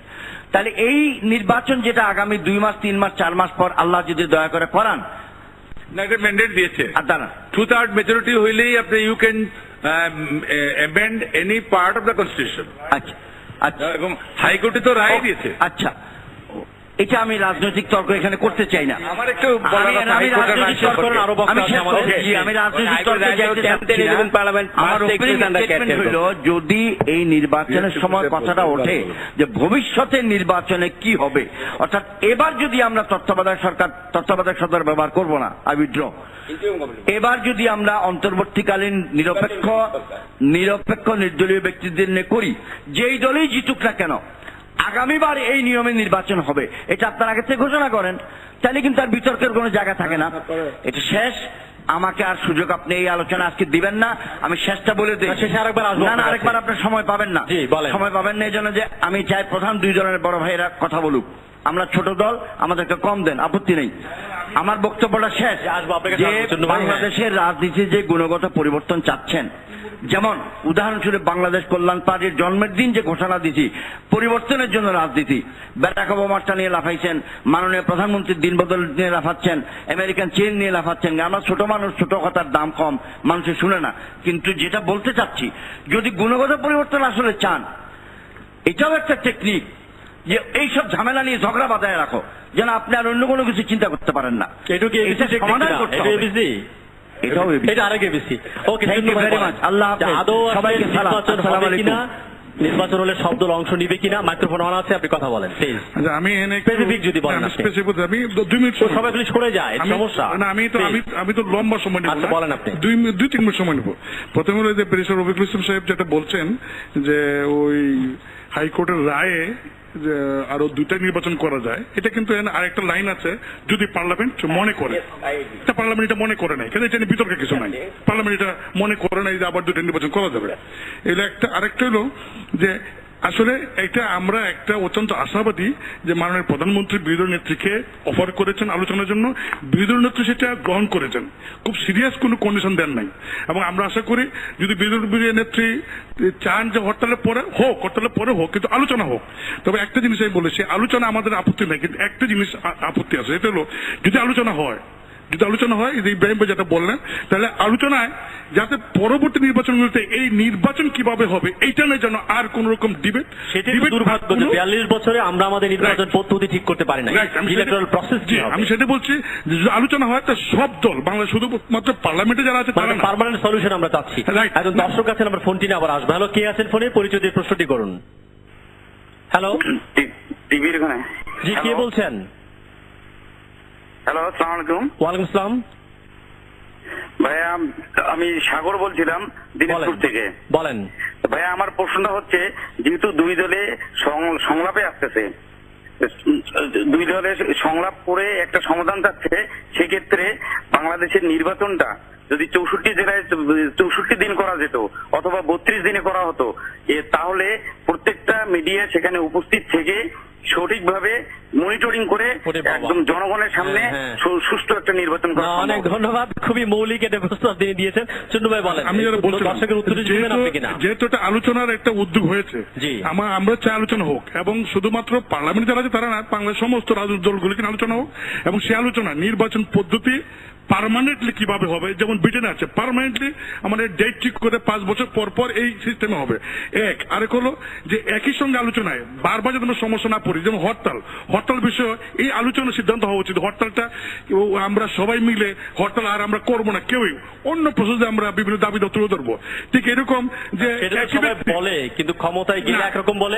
তাহলে এই নির্বাচন যেটা আগামী 2 মাস 3 মাস 4 মাস পর আল্লাহ যদি দয়া করে করান, না একটা ম্যান্ডেট দিয়েছে, আর দাঁড়ান 2/3 মেজরিটি হইলেই আপনি you can amend any part of the constitution. আচ্ছা আচ্ছা, এবং হাইকোর্টে তো রায় দিয়েছে। আচ্ছা, এটা আমি রাজনৈতিক তর্ক এখানে করতে চাই না। আমার একটু আমি রাজনৈতিক তর্ক হইল, যদি এই নির্বাচনের সময় কথাটা ওঠে যে ভবিষ্যতের নির্বাচনে কি হবে, অর্থাৎ এবার যদি আমরা তত্ত্বাবধায়ক সরকার ব্যবহার করব না, আই উইথড্র। এবার যদি আমরা অন্তর্বর্তীকালীন নিরপেক্ষ নির্দলীয় ব্যক্তিদের নিয়ে করি, যেই দলই জিতুক না কেন আগামীবার এই নিয়মে নির্বাচন হবে, এটা আপনার আগে থেকে ঘোষণা করেন, তাহলে কিন্তু আর বিতর্কের কোনো জায়গা থাকে না। এটা শেষ, আমাকে আর সুযোগ আপনি এই আলোচনা আজকে দিবেন না। আমি শেষটা বলে দিই, না আরেকবার আপনার সময় পাবেন না, সময় পাবেন না। এই জন্য যে আমি চাই প্রধান 2 জনের বড় ভাইয়েরা কথা বলুক, আমরা ছোট দল, আমাদেরকে কম দেন, আপত্তি নেই। আমার বক্তব্যটা শেষ, যে বাংলাদেশের রাজনীতি যে গুণগত পরিবর্তন চাচ্ছেন, যেমন উদাহরণস্বরূপ বাংলাদেশ কল্যাণ পার্টির জন্মের দিন যে ঘোষণা দিছি পরিবর্তনের জন্য রাজনীতি, ব্যারাক ওবামারটা নিয়ে লাফাইছেন, মাননীয় প্রধানমন্ত্রীর দিন বদল নিয়ে লাফাচ্ছেন, আমেরিকান চেন নিয়ে লাফাচ্ছেন। আমরা ছোট মানুষ, ছোট কথার দাম কম, মানুষে শুনে না। কিন্তু যেটা বলতে চাচ্ছি, যদি গুণগত পরিবর্তন আসলে চান, এটাও একটা টেকনিক যে এইসব ঝামেলা নিয়ে ঝগড়া বাঁধায় রাখো, যেন আপনি আর অন্য কোনো কিছু চিন্তা করতে পারেন না। নির্বাচন হলে সব দল অংশ নিবে কিনা, মাইক্রোফোন অন আছে, আপনি কথা বলেন প্লিজ। আমি স্পেসিফিক যদি বলেন, আমি 2 মিনিট সবাই সরে যায়, সমস্যা না। আমি তো লম্বা সময় নেব, বলেন আপনি 2-3 মিনিট সময় নেব। প্রথমে হলো যে ব্যারিস্টার রফিকুল ইসলাম সাহেব যেটা বলছেন যে ওই হাইকোর্টের রায়ে যে আরো 2টা নির্বাচন করা যায়, এটা কিন্তু আরেকটা লাইন আছে, যদি পার্লামেন্ট মনে করে। পার্লামেন্ট এটা মনে করে নাই, কিন্তু এটা নিয়ে বিতর্কের কিছু নাই। পার্লামেন্ট এটা মনে করে নাই যে আবার 2টা নির্বাচন করা যাবে। এটা একটা। আরেকটা হলো যে আসলে এটা আমরা একটা অত্যন্ত আশাবাদী যে মাননীয় প্রধানমন্ত্রী বিরোধী নেত্রীকে অফার করেছেন আলোচনার জন্য, বিরোধী নেত্রী সেটা গ্রহণ করেছেন, খুব সিরিয়াস কোনো কন্ডিশন দেন নাই। এবং আমরা আশা করি যদি বিরোধী নেত্রী চান যে হরতালের পরে হোক, কিন্তু আলোচনা হোক। তবে একটা জিনিস আমি বলেছি, আলোচনা আমাদের আপত্তি নাই, কিন্তু একটা জিনিস আপত্তি আছে, এটা হলো যদি আলোচনা হয়, যদি আলোচনা হয়, এই যে ইব্রাহিম ভাই যেটা বললেন, তাহলে আলোচনায় যাতে পরবর্তী নির্বাচনগুলোতে এই নির্বাচন কিভাবে হবে এইটা নয় যেন আর কোন রকম ডিবেট। সেটাই তো দুর্ভাগ্য যে 42 বছরে আমরা আমাদের নির্বাচন পদ্ধতি ঠিক করতে পারি না। ইলেকট্রাল প্রসেস কি হবে? আমি সেটা বলছি যে যদি আলোচনা হয় তা সব দল বাংলা শুধুমাত্র পার্লামেন্টে যারা আছে তারা না। পার্মানেন্ট সলিউশন আমরা চাচ্ছি। একজন দর্শক আছেন, আমার ফোনটি নিয়ে আবার আসবে। হ্যালো, কে আছেন ফোনে? পরিচয় দিয়ে প্রশ্নটি করুন। হ্যালো, টিভির ওখানে। জি, কে বলছেন? হ্যালো, আসসালামু আলাইকুম। ওয়ালাইকুম আসসালাম। ভাইয়া, আমি সাগর বলছিলাম দিনাজপুর থেকে। বলেন ভাইয়া, আমার প্রশ্নটা হচ্ছে, যেহেতু দুই দলে সংলাপে আসতেছে, দুই দলে সংলাপ করে একটা সমাধান চাচ্ছে, সেক্ষেত্রে বাংলাদেশের নির্বাচনটা যদি 64 জেলায় 64 দিন করা যেত অথবা 32 দিনে করা হতো, তাহলে প্রত্যেকটা মিডিয়া সেখানে উপস্থিত থেকে সঠিকভাবে মনিটরিং করে একদম জনগণের সামনে সুষ্ঠু একটা নির্বাচন করা। অনেক ধন্যবাদ, খুবই মৌলিক একটা প্রস্তাব দিয়ে দিয়েছেন। চন্দ্র ভাই বলেন। আমি যেটা বলছিলাম, দর্শকের উত্তর দিবেন আপনি কিনা? যেহেতু এটা আলোচনার একটা উদ্যোগ হয়েছে, আমরা চাই আলোচনা হোক, এবং শুধুমাত্র পার্লামেন্ট যারা আছে তারা না, বাংলার সমস্ত রাজনৈতিক দলগুলিকে আলোচনা হোক, এবং সে আলোচনা নির্বাচন পদ্ধতি পার্মানেন্টলি কিভাবে হবে, যেমন ব্রিটেনে আছে পার্মানেন্টলি আমাদের ডেট ঠিক করে 5 বছর পর পর এই সিস্টেমে হবে। আরেক হলো যে একই সঙ্গে আলোচনায় বারবার যেন সমস্যা না পড়ি, যেমন হরতাল বিষয়ে এই আলোচনার সিদ্ধান্ত হওয়া উচিত। হরতালটা আমরা সবাই মিলে হরতাল আর আমরা করবো না, কেউই অন্য প্রসেসে আমরা বিভিন্ন দাবি তুলে ধরবো। ঠিক এরকম যে বলে, কিন্তু ক্ষমতায় গেলে একরকম বলে,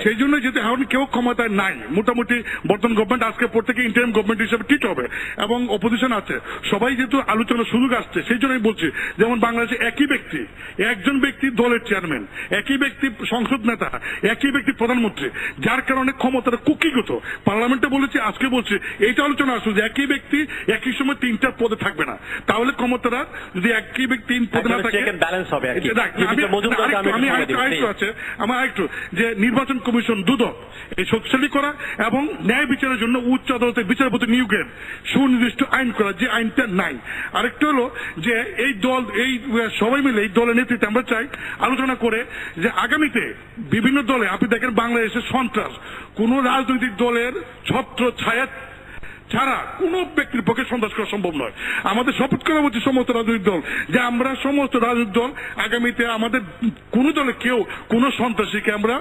সেই জন্য যেতে এখন কেউ ক্ষমতায় নাই। মোটামুটি বর্তমান গভর্নমেন্ট আজকে পর থেকে ইন্টারিম গভর্নমেন্ট হিসেবে ঠিক হবে, এবং অপোজিশন আছে, সবাই যেহেতু আলোচনার সুযোগ আসছে, সেই জন্যই বলছি। যেমন বাংলাদেশে একই ব্যক্তি, একজন ব্যক্তি দলের চেয়ারম্যান, একই ব্যক্তি সংসদ নেতা, একই ব্যক্তি প্রধানমন্ত্রী, যার কারণে ক্ষমতাটা কুকিগত। পার্লামেন্টে বলেছি, আজকে বলছি, এইটা আলোচনা আসছে যে একই ব্যক্তি একই সময় 3টা পদে থাকবে না, তাহলে ক্ষমতাটা যদি একই ব্যক্তি 3 পদে না থাকে আমার আরেকটু যে নির্বাচন কমিশন দুদক এই শক্তিশালী করা এবং ন্যায় বিচারের জন্য উচ্চ আদালতের বিচারপতি নিয়োগের সুনির্দিষ্ট আইন করা, যে আইনটা নাই। আরেকটা হলো যে এই দল, এই সবাই মিলে এই দলের নেতৃত্বে আমরা চাই আলোচনা করে যে আগামীতে বিভিন্ন দলে, আপনি দেখেন বাংলাদেশের সন্ত্রাস কোন রাজনৈতিক দলের ছত্র ছায়া ছাড়া কোন ব্যক্তির পক্ষে সন্ত্রাস করা সম্ভব নয়। আমাদের শপথ করা উচিত সমস্ত রাজনৈতিক দল যে আমরা সমস্ত রাজনৈতিক দল আগামীতে আমাদের কোন দলে কেউ কোন সন্ত্রাসীকে আমরা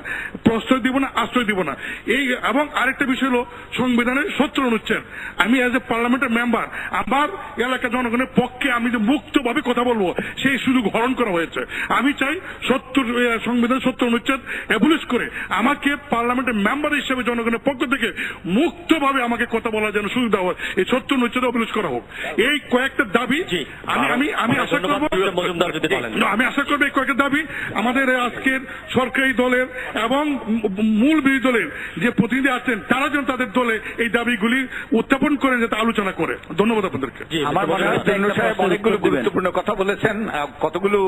প্রশ্রয় দিব না, আশ্রয় দিব না। এই এবং আরেকটা বিষয় হলো সংবিধানের 70 অনুচ্ছেদ। আমি এজ এ পার্লামেন্টের মেম্বার আমার এলাকার জনগণের পক্ষে আমি যে মুক্তভাবে কথা বলবো সেই সুযোগ হরণ করা হয়েছে। আমি চাই সংবিধান 70 অনুচ্ছেদ অ্যাবলিশ করে আমাকে পার্লামেন্টের মেম্বার হিসেবে জনগণের পক্ষ থেকে মুক্তভাবে আমাকে কথা বলার জন্য সুযোগ দেওয়া হয়। এই 70 অনুচ্ছেদ অবলুষ করা হোক। এই কয়েকটা দাবি আমি আশা করবো এই কয়েকটা দাবি আমাদের আজকের সরকারি দলের এবং মূল বিরোধী দলের যে প্রতিনিধি আছেন তারা যেন তাদের দলে এই দাবিগুলি উত্থাপন করেন, যাতে আলোচনা করে। ধন্যবাদ আপনাদেরকে। আমার মনে হয় অনেকগুলো গুরুত্বপূর্ণ কথা বলেছেন, কতগুলো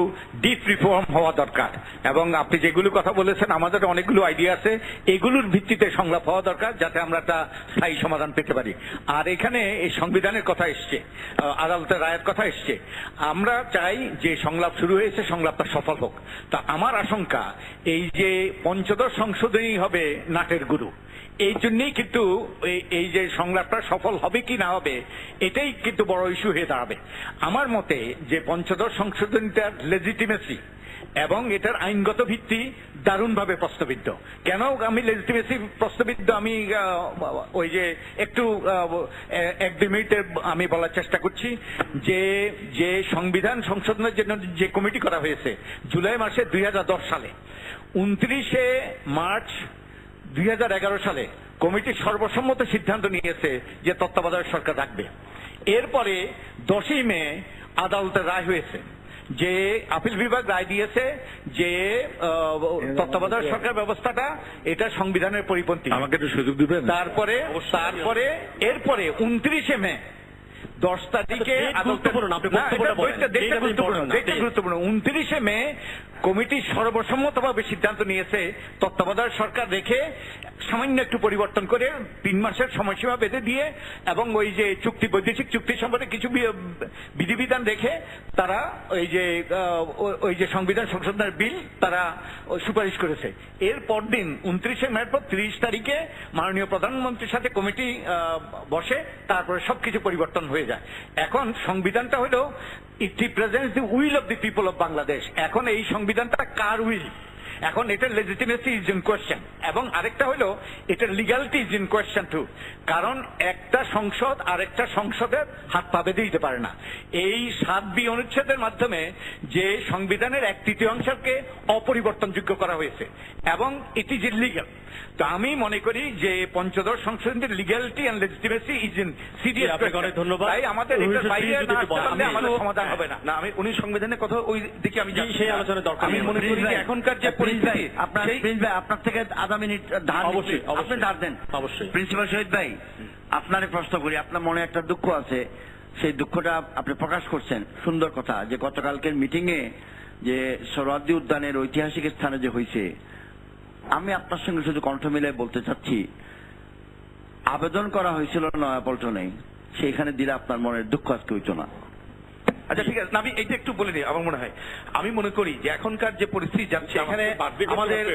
ডিপ রিফর্ম হওয়া দরকার, এবং আপনি যেগুলো কথা বলেছেন আমাদের অনেকগুলো আইডিয়া আছে, এগুলোর ভিত্তিতে সংলাপ হওয়া দরকার যাতে আমরা একটা স্থায়ী সমাধান পেতে পারি। আর এখানে এই সংবিধানের কথা এসছে, আদালতের রায়ের কথা এসছে, আমরা চাই যে সংলাপ শুরু হয়েছে সংলাপটা সফল হোক। তা আমার আশঙ্কা এই যে পঞ্চদশ সংশোধনী হবে নাটের গুরু, এই জন্যই কিন্তু এই যে সংলাপটা সফল হবে কি না হবে এটাই কিন্তু বড় ইস্যু হয়ে দাঁড়াবে। আমার মতে যে পঞ্চদশ সংশোধনীটার লেজিটিমেসি এবং এটার আইনগত ভিত্তি দারুণভাবে প্রশ্নবিদ্ধ। কেন আমি লেজিটিমেসি প্রশ্নবিদ্ধ আমি ওই যে একটু 1-2 মিনিটে আমি বলার চেষ্টা করছি যে সংবিধান সংশোধনের জন্য যে কমিটি করা হয়েছে জুলাই মাসে 2010 সালে, 29শে মার্চ 2011 সালে কমিটি সর্বসম্মত সিদ্ধান্ত নিয়েছে যে তত্ত্বাবধায়ক সরকার রাখবে। এরপরে 10ই মে আদালতের রায় হয়েছে, যে আপিল বিভাগ রায় দিয়েছে যে তত্ত্বাবধায়ক সরকার ব্যবস্থাটা এটা সংবিধানের পরিপন্থী। আমাকে একটু সুযোগ দিবেন। তারপরে এরপরে 29শে মে 10 তারিখে 29শে মে কমিটি সর্বসম্মতভাবে সিদ্ধান্ত নিয়েছে তত্ত্বাবধায়ক সরকার রেখে সামান্য একটু পরিবর্তন করে 3 মাসের সময়সীমা বেঁধে দিয়ে এবং ওই যে বৈদেশিক চুক্তি সম্পর্কে কিছু বিধিবিধান রেখে তারা ওই যে সংবিধান সংশোধনের বিল তারা সুপারিশ করেছে। এর পরদিন 29 মার্চ 30 তারিখে মাননীয় প্রধানমন্ত্রীর সাথে কমিটি বসে, তারপরে সবকিছু পরিবর্তন হয়ে যায়। এখন সংবিধানটা হলো ইট represents the will of the people of Bangladesh. এখন এই সংবিধানটা কার উইল? এখন এটার লেজিটিমেসি ইজ ইন কোয়েশ্চেন, এবং আরেকটা হলো এটার legality is in question too. কারণ একটা সংসদ আরেকটা সংসদের হাত পা বেঁধে দিতে পারে না। এই 7B অনুচ্ছেদের মাধ্যমে যে সংবিধানের 1/3 অপরিবর্তনযোগ্য করা হয়েছে এবং ইট ইজ ইলিগাল। তো আমি মনে করি যে পঞ্চদশ সংশোধনের legality and legitimacy is in serious. ধন্যবাদ। তাই আমাদের এটার বাইরে না আসলে আমাদের সমাধান হবে না। না, আমি উনি সংবিধানের কথা ওই দিকে আমি যাচ্ছি সেই না। আলোচনা দরকার আমি নেই। মনে করি যে এখনকার যে পরিস্থিতি প্রিন্স ভাই আপনার থেকে আধা মিনিট ধার অবশ্যই, নিচ্ছি। আপনি ধার দেন অবশ্যই। প্রিন্সিপাল শহীদ ভাই, আপনারে প্রশ্ন করি, আপনার মনে একটা দুঃখ আছে, সেই দুঃখটা আপনি প্রকাশ করছেন। সুন্দর কথা যে গতকালকের মিটিং এ যে সোহরাওয়ার্দী উদ্যানের ঐতিহাসিক স্থানে যে হয়েছে, আমি আপনার সঙ্গে শুধু কণ্ঠ মিলাই বলতে চাচ্ছি, আবেদন করা হয়েছিল নয়াপল্টনে, সেইখানে দিলে আপনার মনের দুঃখ আজকে হইতো না। আচ্ছা ঠিক আছে, আমি এইটা একটু বলে নিই। আমার মনে হয়, আমি মনে করি যে এখনকার যে পরিস্থিতি যাচ্ছে, এখানে আমাদের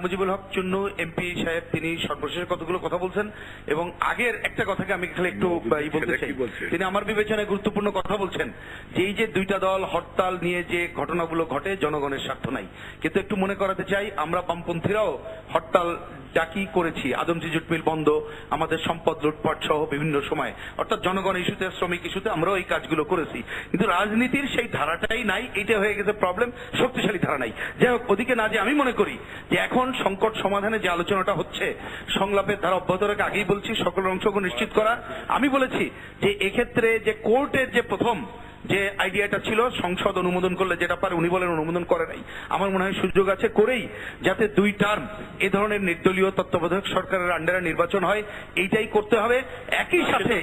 মুজিবুল হক চুন্নু এমপি সাহেব তিনি সর্বশেষ কতগুলো কথা বলছেন, এবং আগের একটা কথাকে আমি খালি একটু বলতে চাই। তিনি আমার বিবেচনায় গুরুত্বপূর্ণ কথা বলছেন যে এই যে দুইটা দল হরতাল নিয়ে যে ঘটনাগুলো ঘটে জনগণের স্বার্থ নাই। কিন্তু একটু মনে করাতে চাই, আমরা বামপন্থীরাও হরতাল ডাকি করেছি, আদমজি জুট মিল বন্ধ, আমাদের সম্পদ লুটপাট সহ বিভিন্ন সময়, অর্থাৎ জনগণ ইস্যুতে, শ্রমিক ইস্যুতে আমরাও এই কাজগুলো করেছি। কিন্তু রাজনীতির সেই ধারাটাই নাই, এটা হয়ে গেছে প্রবলেম, শক্তিশালী ধারা নাই। যাই হোক, ওদিকে না যে আমি মনে করি যে এখন সংকট সমাধানে যে আলোচনাটা হচ্ছে, সংলাপের ধারা অব্যাহত রেখে, আগেই বলছি সকলের অংশগ্রহণ নিশ্চিত করা। আমি বলেছি যে এক্ষেত্রে যে কোর্টের যে প্রথম যে আইডিয়াটা ছিল, সংসদ অনুমোদন করলে যেটা পারে, উনি বলেন অনুমোদন করে নাই। আমার মনে হয় সুযোগ আছে করেই যাতে 2 টার্ম এ ধরনের নির্দলীয় তত্ত্বাবধায়ক সরকারের আন্ডারে নির্বাচন হয়, এইটাই করতে হবে। একই সাথে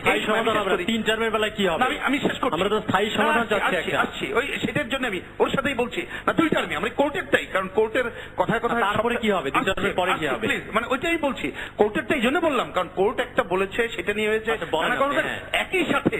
3 টার্মের বেলায় কি হবে? আমি শেষ করছি, আমরা তো স্থায়ী সমাধান চাচ্ছি একটা। আসছি ওই সেটার জন্য আমি ওর সাথেই বলছি না 2 টার্মে, আমি কোর্টেরটাই, কারণ কোর্টের কথায় কথায় তারপরে কি হবে? 2 টার্মের পরে কি হবে? প্লিজ, মানে ওইটাই বলছি, কোর্টেরটা এই জন্য বললাম কারণ কোর্ট একটা বলেছে, সেটা নিয়ে হয়েছে। একই সাথে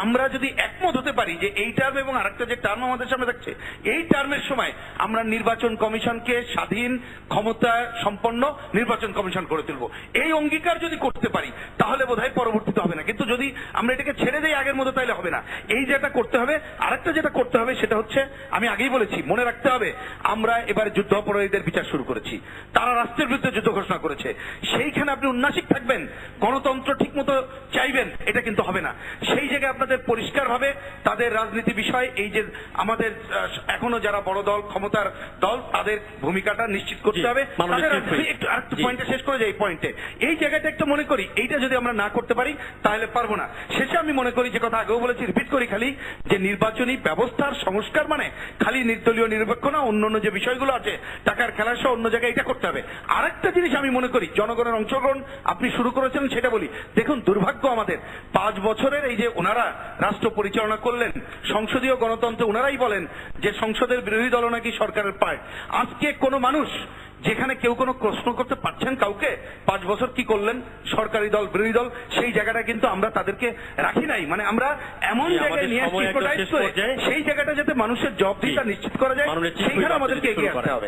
আমরা যদি একমত হতে পারি যে এই টার্ম এবং আরেকটা যে টার্ম আমাদের সামনে থাকছে, এই টার্মের সময় আমরা নির্বাচন কমিশনকে স্বাধীন ক্ষমতা সম্পন্ন নির্বাচন কমিশন করে তুলব, এই অঙ্গীকার যদি করতে পারি তাহলে বোধহয় পরবর্তীতে হবে না। কিন্তু যদি আমরা এটাকে ছেড়ে দেই আগের মতো, তাহলে হবে না। এই যেটা করতে হবে, আরেকটা যেটা করতে হবে সেটা হচ্ছে, আমি আগেই বলেছি, মনে রাখতে হবে আমরা এবারে যুদ্ধাপরাধীদের বিচার শুরু করেছি, তারা রাষ্ট্রের বিরুদ্ধে যুদ্ধ ঘোষণা করেছে। সেইখানে আপনি উন্নাসিক থাকবেন, গণতন্ত্র ঠিক মতো চাইবেন, এটা কিন্তু হবে না। সেই জায়গায় আপনাদের পরিষ্কার ভাবে তাদের রাজনীতি বিষয়, এই যে আমাদের এখনো যারা বড় দল, ক্ষমতার দল, তাদের ভূমিকাটা নিশ্চিত করতে হবে। একটু আরেকটু পয়েন্টে শেষ করে যাই, পয়েন্টে এই জায়গাটা একটু মনে করি, এইটা যদি আমরা না করতে পারি তাহলে পারবো না। শেষে আমি মনে করি যে কথা আগেও বলেছি, রিপিট করি খালি, যে নির্বাচনী ব্যবস্থার সংস্কার মানে খালি নির্দলীয় নিরপেক্ষ না, অন্যান্য যে বিষয়গুলো আছে, টাকার খেলা সহ অন্য জায়গায় এটা করতে হবে। আরেকটা জিনিস আমি মনে করি, জনগণের অংশগ্রহণ আপনি শুরু করেছেন, সেটা বলি। দেখুন, দুর্ভাগ্য আমাদের 5 বছরের এই যে ওনারা রাষ্ট্র পরিচালনা করলেন, সংসদীয় গণতন্ত্রে ওনারাই বলেন যে সংসদের বিরোধী দল নাকি সরকারের পার্ট। আজকে কোনো মানুষ যেখানে কেউ কোনো প্রশ্ন করতে পারছেন কাউকে, 5 বছর কি করলেন সরকারি দল বিরোধী দল, সেই জায়গাটা কিন্তু আমরা তাদেরকে রাখি নাই। মানে আমরা এমন জায়গায় নিয়ে সেই জায়গাটা যাতে মানুষের জবাবদিহিতা নিশ্চিত করা যায়, সেইখানে আমাদেরকে এগিয়ে আসতে হবে।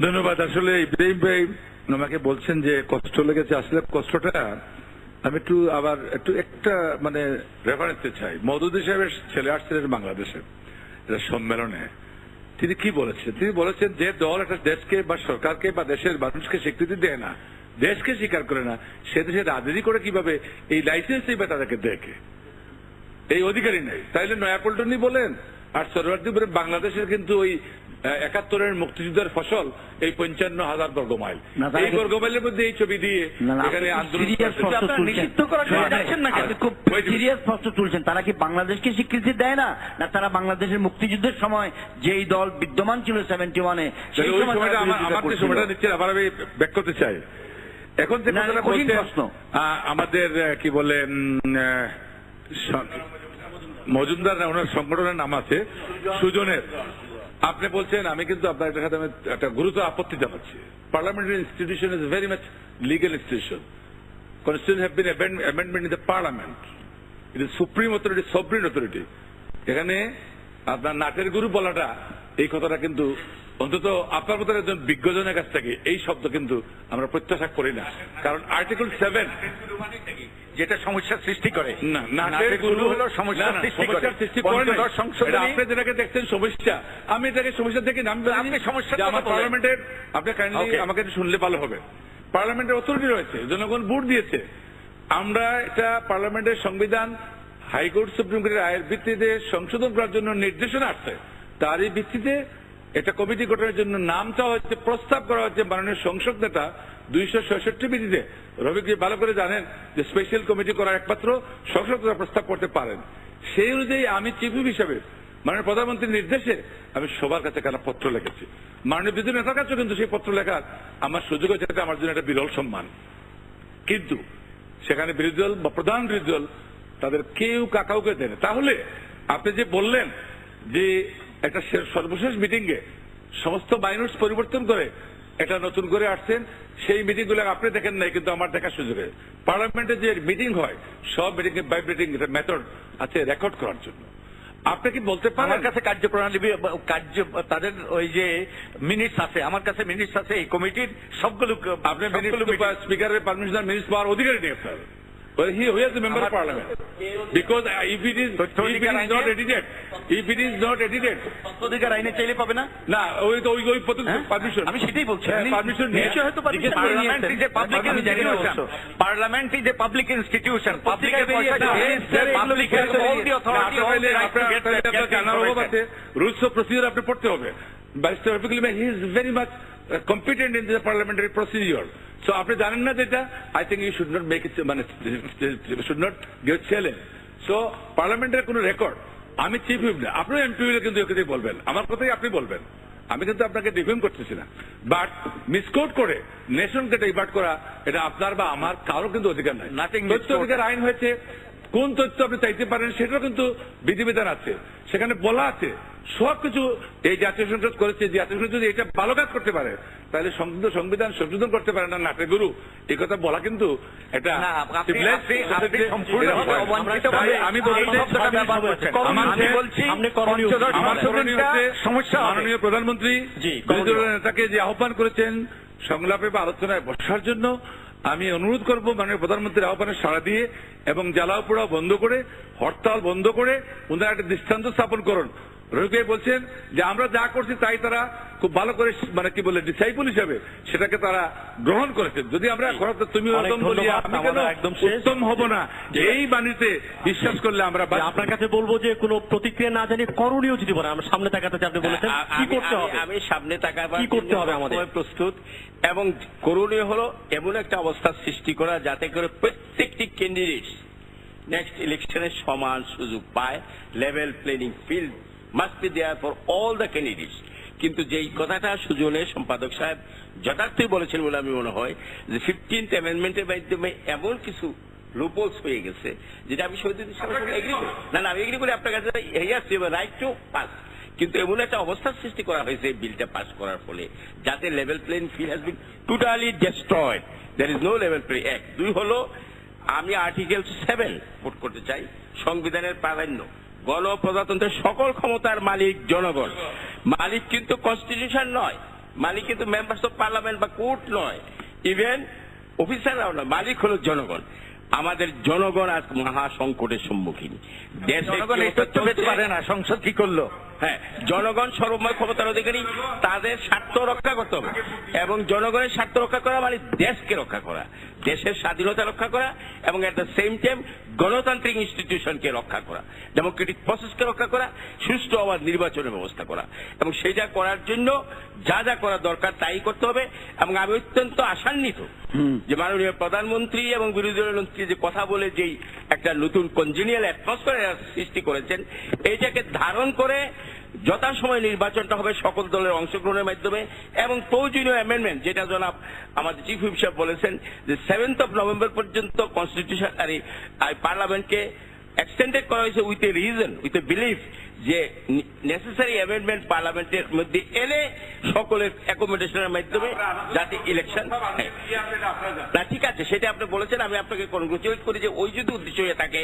ধন্যবাদ। আসলে ইব্রাহিম ভাই আমাকে বলছেন যে কষ্ট লেগেছে, আসলে কষ্টটা আমি একটু একটা মানে রেফারেন্সে চাই। মওদুদী সাহেবের ছেলে আসছিলেন বাংলাদেশে সম্মেলনে, তিনি কি বলেছেন? তিনি বলেছেন যে দল একটা দেশকে বা সরকারকে বা দেশের মানুষকে স্বীকৃতি দেয় না, দেশকে স্বীকার করে না, সে দেশে রাজনীতি করে কিভাবে এই লাইসেন্সই বা তাদেরকে দেখে, এই অধিকারই নেই। তাইলে নয়াপল্টনই বলেন আর সোহরাওয়ার্দী বলেন, বাংলাদেশের কিন্তু ওই 71-এর মুক্তিযুদ্ধের ফসল এই 55,000 বর্গ মাইল, এই বর্গ মাইলের মধ্যে এই ছবি দিয়ে এখানে আন্দোলন নিষিদ্ধ করার জন্য যাচ্ছেন না। খুব সিরিয়াস প্রশ্ন তুলছেন, তারা কি বাংলাদেশকে স্বীকৃতি দেয় না, না তারা বাংলাদেশের মুক্তিযুদ্ধের সময় যেই দল বিদ্যমান ছিল 71-এ সেই সময়টা আমার সময়টা নিচ্ছে, আবার আমি ব্যাক করতে চাই। এখন যে কথাটা বলছেন আমাদের কি বলেন মজুমদার, ওনার সংগঠনের নাম আছে সুজনের, আপনি বলছেন, আমি কিন্তু আপনার এটার সাথে আমি একটা গুরুতর আপত্তি জানাচ্ছি। Parliamentary institution is very much legal institution. Constitution have been amendment in the parliament. It is supreme authority, sovereign authority. এখানে আপনার নাটের গুরু বলাটা, এই কথাটা কিন্তু অন্তত আপনার মতো একজন বিজ্ঞজনের কাছ থেকে এই শব্দ কিন্তু আমরা প্রত্যাশা করি না। কারণ আর্টিকেল 7 যেটা সমস্যার সৃষ্টি করে, না, নাটের গুরু হলো সমস্যার সৃষ্টি করে এটা আপনি যেটাকে দেখছেন সমস্যা, আমি এটাকে সমস্যা দেখি না। আপনি সমস্যা আমার পার্লামেন্টের, আপনি কাইন্ডলি আমাকে শুনলে ভালো হবে। পার্লামেন্টের অথরিটি রয়েছে, জনগণ ভোট দিয়েছে। আমরা এটা পার্লামেন্টের সংবিধান, হাইকোর্ট, সুপ্রিম কোর্টের রায়ের ভিত্তিতে সংশোধন করার জন্য নির্দেশনা আসছে। তারই ভিত্তিতে এটা কমিটি গঠনের জন্য নাম চাওয়া হচ্ছে, প্রস্তাব করা হচ্ছে মাননীয় সংসদ নেতা 266 ভিত্তিতে। রবিক ভালো করে জানেন যে স্পেশাল কমিটি করার একমাত্র সংসদ নেতা প্রস্তাব করতে পারেন। সেই অনুযায়ী আমি চিফ হুইপ হিসাবে মাননীয় প্রধানমন্ত্রীর নির্দেশে আমি সবার কাছে কেন পত্র লিখেছি। মাননীয় বিরোধী নেতার কাছেও কিন্তু সেই পত্র লেখার আমার সুযোগ হয়েছে, এটা আমার জন্য একটা বিরল সম্মান। কিন্তু সেখানে বিরোধী দল বা প্রধান বিরোধী দল তাদের কেউ কাউকে দেন। তাহলে আপনি যে বললেন যে একটা সর্বশেষ মিটিংয়ে সমস্ত মাইনস পরিবর্তন করে এটা নতুন করে আসছেন, সেই মিটিং গুলো আপনি দেখেন নাই, কিন্তু আমার দেখার সুযোগে পার্লামেন্টে যে মিটিং হয় সব মিটিং এ ভাইব্রেটিং মেথড আছে রেকর্ড করার জন্য। আপনি কি বলতে পারেন? আমার কাছে কার্যপ্রণালী, তাদের ওই যে মিনিটস আছে, আমার কাছে মিনিটস আছে এই কমিটির সবগুলো। আপনি স্পিকারের পারমিশন মিনিটস পাওয়ার অধিকারী নেই আপনার। Well, he is a member of parliament. Because if it is not edited, অধিকার আইনে চাইলে পাবে না। না, ওই পারমিশন, আমি সেটাই বলছি, পারমিশন হয়তো parliament is a public institution, rules of procedure আপনি পড়তে হবে। Barrister Rafiqul Islam, he is very much competent in the parliamentary procedure. So আপনি জানেন না যেটা, I think you should not make it, মানে should not give challenge. So পার্লামেন্টের কোন রেকর্ড, আমি চিফ হুইপ না, আপনি এমপি হইলে কিন্তু একে বলবেন, আমার কথাই আপনি বলবেন, আমি কিন্তু আপনাকে ডিফেম করতেছি না। বাট মিসকোট করে নেশনকে ডাইভার্ট করা, এটা আপনার বা আমার কারো কিন্তু অধিকার নাই। তথ্য অধিকার আইন হয়েছে, কোন তথ্য আপনি চাইতে পারেন সেটাও কিন্তু বিধিবিধান আছে, সেখানে বলা আছে সবকিছু। এই জাতীয় সংসদ করেছে, জাতীয় সংসদ যদি এটা ভালো কাজ করতে পারে তাহলে সংবিধান সংশোধন করতে পারে না নাটে গুরু, এই কথা বলা কিন্তু এটা আমি সমস্যা। মাননীয় প্রধানমন্ত্রী নেতাকে যে আহ্বান করেছেন সংলাপে বা আলোচনায় বসার জন্য, আমি অনুরোধ করব মাননীয় প্রধানমন্ত্রীর আহ্বানে সাড়া দিয়ে এবং জ্বালাও পোড়াও বন্ধ করে, হরতাল বন্ধ করে ওনারা একটা দৃষ্টান্ত স্থাপন করুন। রবি বলছেন যে আমরা যা করছি তাই তারা খুব ভালো করে, মানে কি বলে, ডিসাইপল হিসাবে সেটাকে তারা গ্রহণ করেছেন। যদি আমরা তুমি উত্তম হব না, এই বাণীতে বিশ্বাস করলে আমরা আপনার কাছে বলবো যে কোনো প্রতিক্রিয়া না জানি করণীয় যদি বলেন, আমরা সামনে তাকাতে আপনি বলেছেন কি করতে হবে। আমি সামনে তাকাবার কি করতে হবে আমাদের প্রস্তুত, এবং করণীয় হলো এমন একটা অবস্থা সৃষ্টি করা যাতে করে প্রত্যেকটি ক্যান্ডিডেট নেক্সট ইলেকশনে সমান সুযোগ পায়। Level playing field must be there for all the candidates. কিন্তু যেই কথাটা সুজনের সম্পাদক সাহেব যথার্থই বলেছেন বলে আমি মনে হয় যে 15th অ্যামেন্ডমেন্টের মাধ্যমে এমন কিছু লুপোলস হয়ে গেছে যেটা আমি শহীদুদ্দিন সাহেবের সঙ্গে এগ্রি করি না, আমি এগ্রি করি আপনার কাছে রাইট টু পাস। কিন্তু এমন একটা অবস্থার সৃষ্টি করা হয়েছে বিলটা পাস করার ফলে যাতে level playing field has been totally destroyed. There is no level play. এক, দুই হলো আমি আর্টিকেল 7 কোট করতে চাই, সংবিধানের প্রাধান্য, গণপ্রজাতন্ত্রের সকল ক্ষমতার মালিক জনগণ। মালিক কিন্তু কনস্টিটিউশন নয়, মালিক কিন্তু মেম্বার্স অফ পার্লামেন্ট বা কোর্ট নয়, ইভেন অফিসাররাও নয়, মালিক হলো জনগণ। আমাদের জনগণ আজ মহা সংকটের সম্মুখীন। সংসদ কি করলো? হ্যাঁ, জনগণ সর্বময় ক্ষমতার অধিকারী, তাদের স্বার্থ রক্ষা করতে হবে এবং জনগণের স্বার্থ রক্ষা করা মানে দেশকে রক্ষা করা, দেশের স্বাধীনতা রক্ষা করা এবং এট দ্য সেম টাইম গণতান্ত্রিক ইনস্টিটিউশনকে রক্ষা করা, ডেমোক্রেটিক প্রসেসকে রক্ষা করা, সুষ্ঠু আবার নির্বাচনের ব্যবস্থা করা, এবং সেটা করার জন্য যা যা করা দরকার তাই করতে হবে। এবং আমি অত্যন্ত আশান্বিত যে মাননীয় প্রধানমন্ত্রী এবং বিরোধী দলমন্ত্রী যে কথা বলে যেই একটা নতুন কনজিনিয়াল অ্যাটমসফিয়ার সৃষ্টি করেছেন, এইটাকে ধারণ করে যথাসময় নির্বাচনটা হবে সকল দলের অংশগ্রহণের মাধ্যমে এবং প্রয়োজনীয় অ্যামেন্ডমেন্ট, যেটা জনাব আমাদের চিফ হুইপ সাহেব বলেছেন যে 7th of November পর্যন্ত কনস্টিটিউশন পার্লামেন্টকে এক্সটেন্ডেড করা হয়েছে with a reason, with a belief যে নেসেসারি অ্যামেন্ডমেন্ট পার্লামেন্টের মধ্যে এনে সকলের অ্যাকোমোডেশনের মাধ্যমে যাতে ইলেকশন না, ঠিক আছে, সেটা আপনি বলেছেন, আমি আপনাকে কনগ্রেচুলেট করি যে ওই যদি উদ্দেশ্য হয়ে থাকে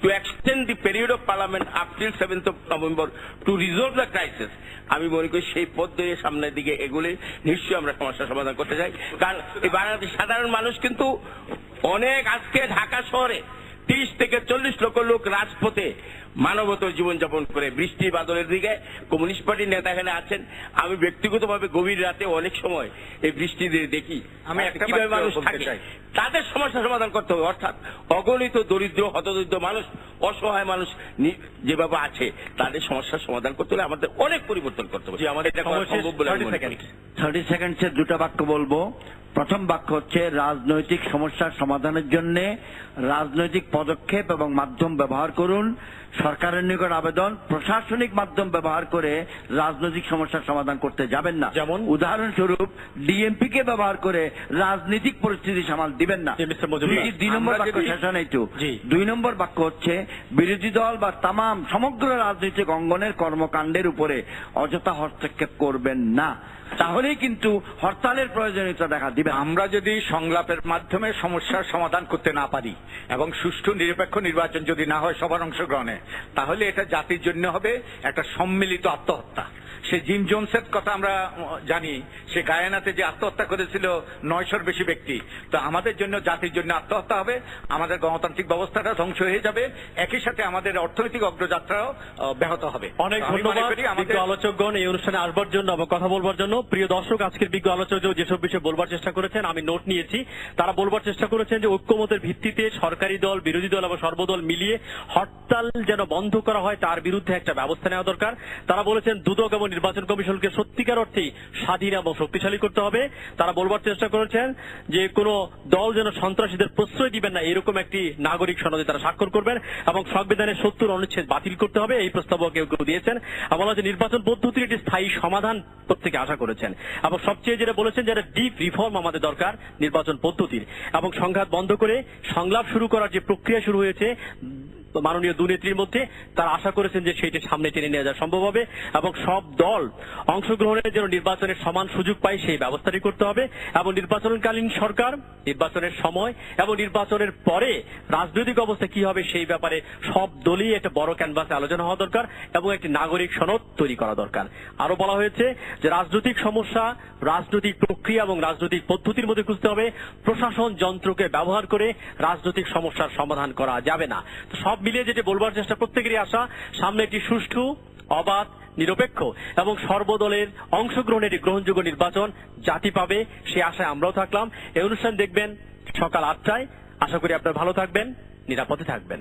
to extend the period of parliament up till 7th of November two resolve the crisis, আমি মনে করি সেই পথ ধরে সামনের দিকে এগুলি নিশ্চয়ই আমরা সমস্যার সমাধান করতে চাই। কারণ এই বাংলাদেশের সাধারণ মানুষ কিন্তু অনেক, আজকে ঢাকা শহরে 30 থেকে 40 লক্ষ লোক রাজপথে মানবতর জীবনযাপন করে, বৃষ্টি বাদলের দিকে কমিউনিস্ট পার্টির নেতা এখানে আছেন। আমি ব্যক্তিগতভাবে গভীর রাতে অনেক সময় এই বৃষ্টি দেখি আমি একটা কিভাবে বাক্য মানুষ বলতে থাকে, চাই। তাদের সমস্যা সমাধান করতে হবে। অর্থাৎ অগণিত দরিদ্র হতদরিদ্র মানুষ, অসহায় মানুষ যেভাবে আছে, তাদের সমস্যার সমাধান করতে হলে আমাদের অনেক পরিবর্তন করতে হবে। আমাদের এটা করা সম্ভব বলে আমি মনে করি। 30 সেকেন্ডসে দুটো বাক্য বলবো। প্রথম বাক্য হচ্ছে রাজনৈতিক সমস্যার সমাধানের জন্য রাজনৈতিক পদক্ষেপ এবং মাধ্যম ব্যবহার করুন। সরকারের নিকট আবেদন, প্রশাসনিক মাধ্যম ব্যবহার করে রাজনৈতিক সমস্যার সমাধান করতে যাবেন না। যেমন উদাহরণস্বরূপ ডিএমপি কে ব্যবহার করে রাজনৈতিক পরিস্থিতি সামাল দিবেন না। 2 নম্বর বাক্য শেষ হয় একটু। 2 নম্বর বাক্য হচ্ছে বিরোধী দল বা তামাম সমগ্র রাজনৈতিক অঙ্গনের কর্মকাণ্ডের উপরে অযথা হস্তক্ষেপ করবেন না, তাহলেই কিন্তু হরতালের প্রয়োজনীয়তা দেখা দিবে। আমরা যদি সংলাপের মাধ্যমে সমস্যার সমাধান করতে না পারি এবং সুষ্ঠু নিরপেক্ষ নির্বাচন যদি না হয় সবার অংশগ্রহণে, তাহলে এটা জাতির জন্য হবে একটা সম্মিলিত আত্মহত্যা। সে জিম জোনসের কথা আমরা জানি, সে গায়ানাতে যে আত্মহত্যা করেছিল 900-র বেশি ব্যক্তি। তো আমাদের জন্য, জাতির জন্য আত্মহত্যা হবে, আমাদের গণতান্ত্রিক ব্যবস্থাটা ধ্বংস হয়ে যাবে, একই সাথে আমাদের অর্থনৈতিক অগ্রযাত্রাও ব্যাহত হবে। অনেক ধন্যবাদ বিজ্ঞ আলোচকগণ এই অনুষ্ঠানে আসবার জন্য এবং কথা বলবার জন্য। প্রিয় দর্শক, আজকের বিজ্ঞ আলোচক যেসব বিষয়ে বলবার চেষ্টা করেছেন আমি নোট নিয়েছি। তারা বলবার চেষ্টা করেছেন যে ঐক্যমতের ভিত্তিতে সরকারি দল, বিরোধী দল এবং সর্বদল মিলিয়ে হরতাল যেন বন্ধ করা হয় তার বিরুদ্ধে একটা ব্যবস্থা নেওয়া দরকার। তারা বলেছেন দুদক এবং নির্বাচন কমিশনকে সত্যিকার অর্থেই স্বাধীন এবং শক্তিশালী করতে হবে। তারা বলবার চেষ্টা করেছেন যে কোনো দল যেন সন্ত্রাসীদের প্রশ্রয় দিবেন না, এরকম একটি নাগরিক সনদে তারা স্বাক্ষর করবেন এবং সংবিধানের 70 অনুচ্ছেদ বাতিল করতে হবে, এই প্রস্তাবও কেউ কেউ দিয়েছেন। এবং বলা যে নির্বাচন পদ্ধতির একটি স্থায়ী সমাধান প্রত্যেকে আশা করেছেন এবং সবচেয়ে যেটা বলেছেন যে ডিপ রিফর্ম আমাদের দরকার নির্বাচন পদ্ধতির, এবং সংঘাত বন্ধ করে সংলাপ শুরু করার যে প্রক্রিয়া শুরু হয়েছে মাননীয় দুনেত্রীর মধ্যে, তারা আশা করেছেন যে সেইটা সামনে টেনে নিয়ে যাওয়া সম্ভব হবে এবং সব দল অংশগ্রহণের জন্য নির্বাচনের সমান সুযোগ পায় সেই ব্যবস্থাটি করতে হবে। এবং নির্বাচনকালীন সরকার, নির্বাচনের সময় এবং নির্বাচনের পরে রাজনৈতিক অবস্থা কি হবে সেই ব্যাপারে সব দলই একটা বড় ক্যানভাসে আলোচনা হওয়া দরকার এবং একটি নাগরিক সনদ তৈরি করা দরকার। আরো বলা হয়েছে যে রাজনৈতিক সমস্যা রাজনৈতিক প্রক্রিয়া এবং রাজনৈতিক পদ্ধতির মধ্যে খুঁজতে হবে, প্রশাসন যন্ত্রকে ব্যবহার করে রাজনৈতিক সমস্যার সমাধান করা যাবে না। তো সব মিলিয়ে যেটা বলবার চেষ্টা প্রত্যেকেরই আশা, সামনে একটি সুষ্ঠু, অবাধ, নিরপেক্ষ এবং সর্বদলের অংশগ্রহণের গ্রহণযোগ্য নির্বাচন জাতি পাবে, সে আশায় আমরাও থাকলাম। এই অনুষ্ঠান দেখবেন সকাল 8টায়। আশা করি আপনারা ভালো থাকবেন, নিরাপদে থাকবেন।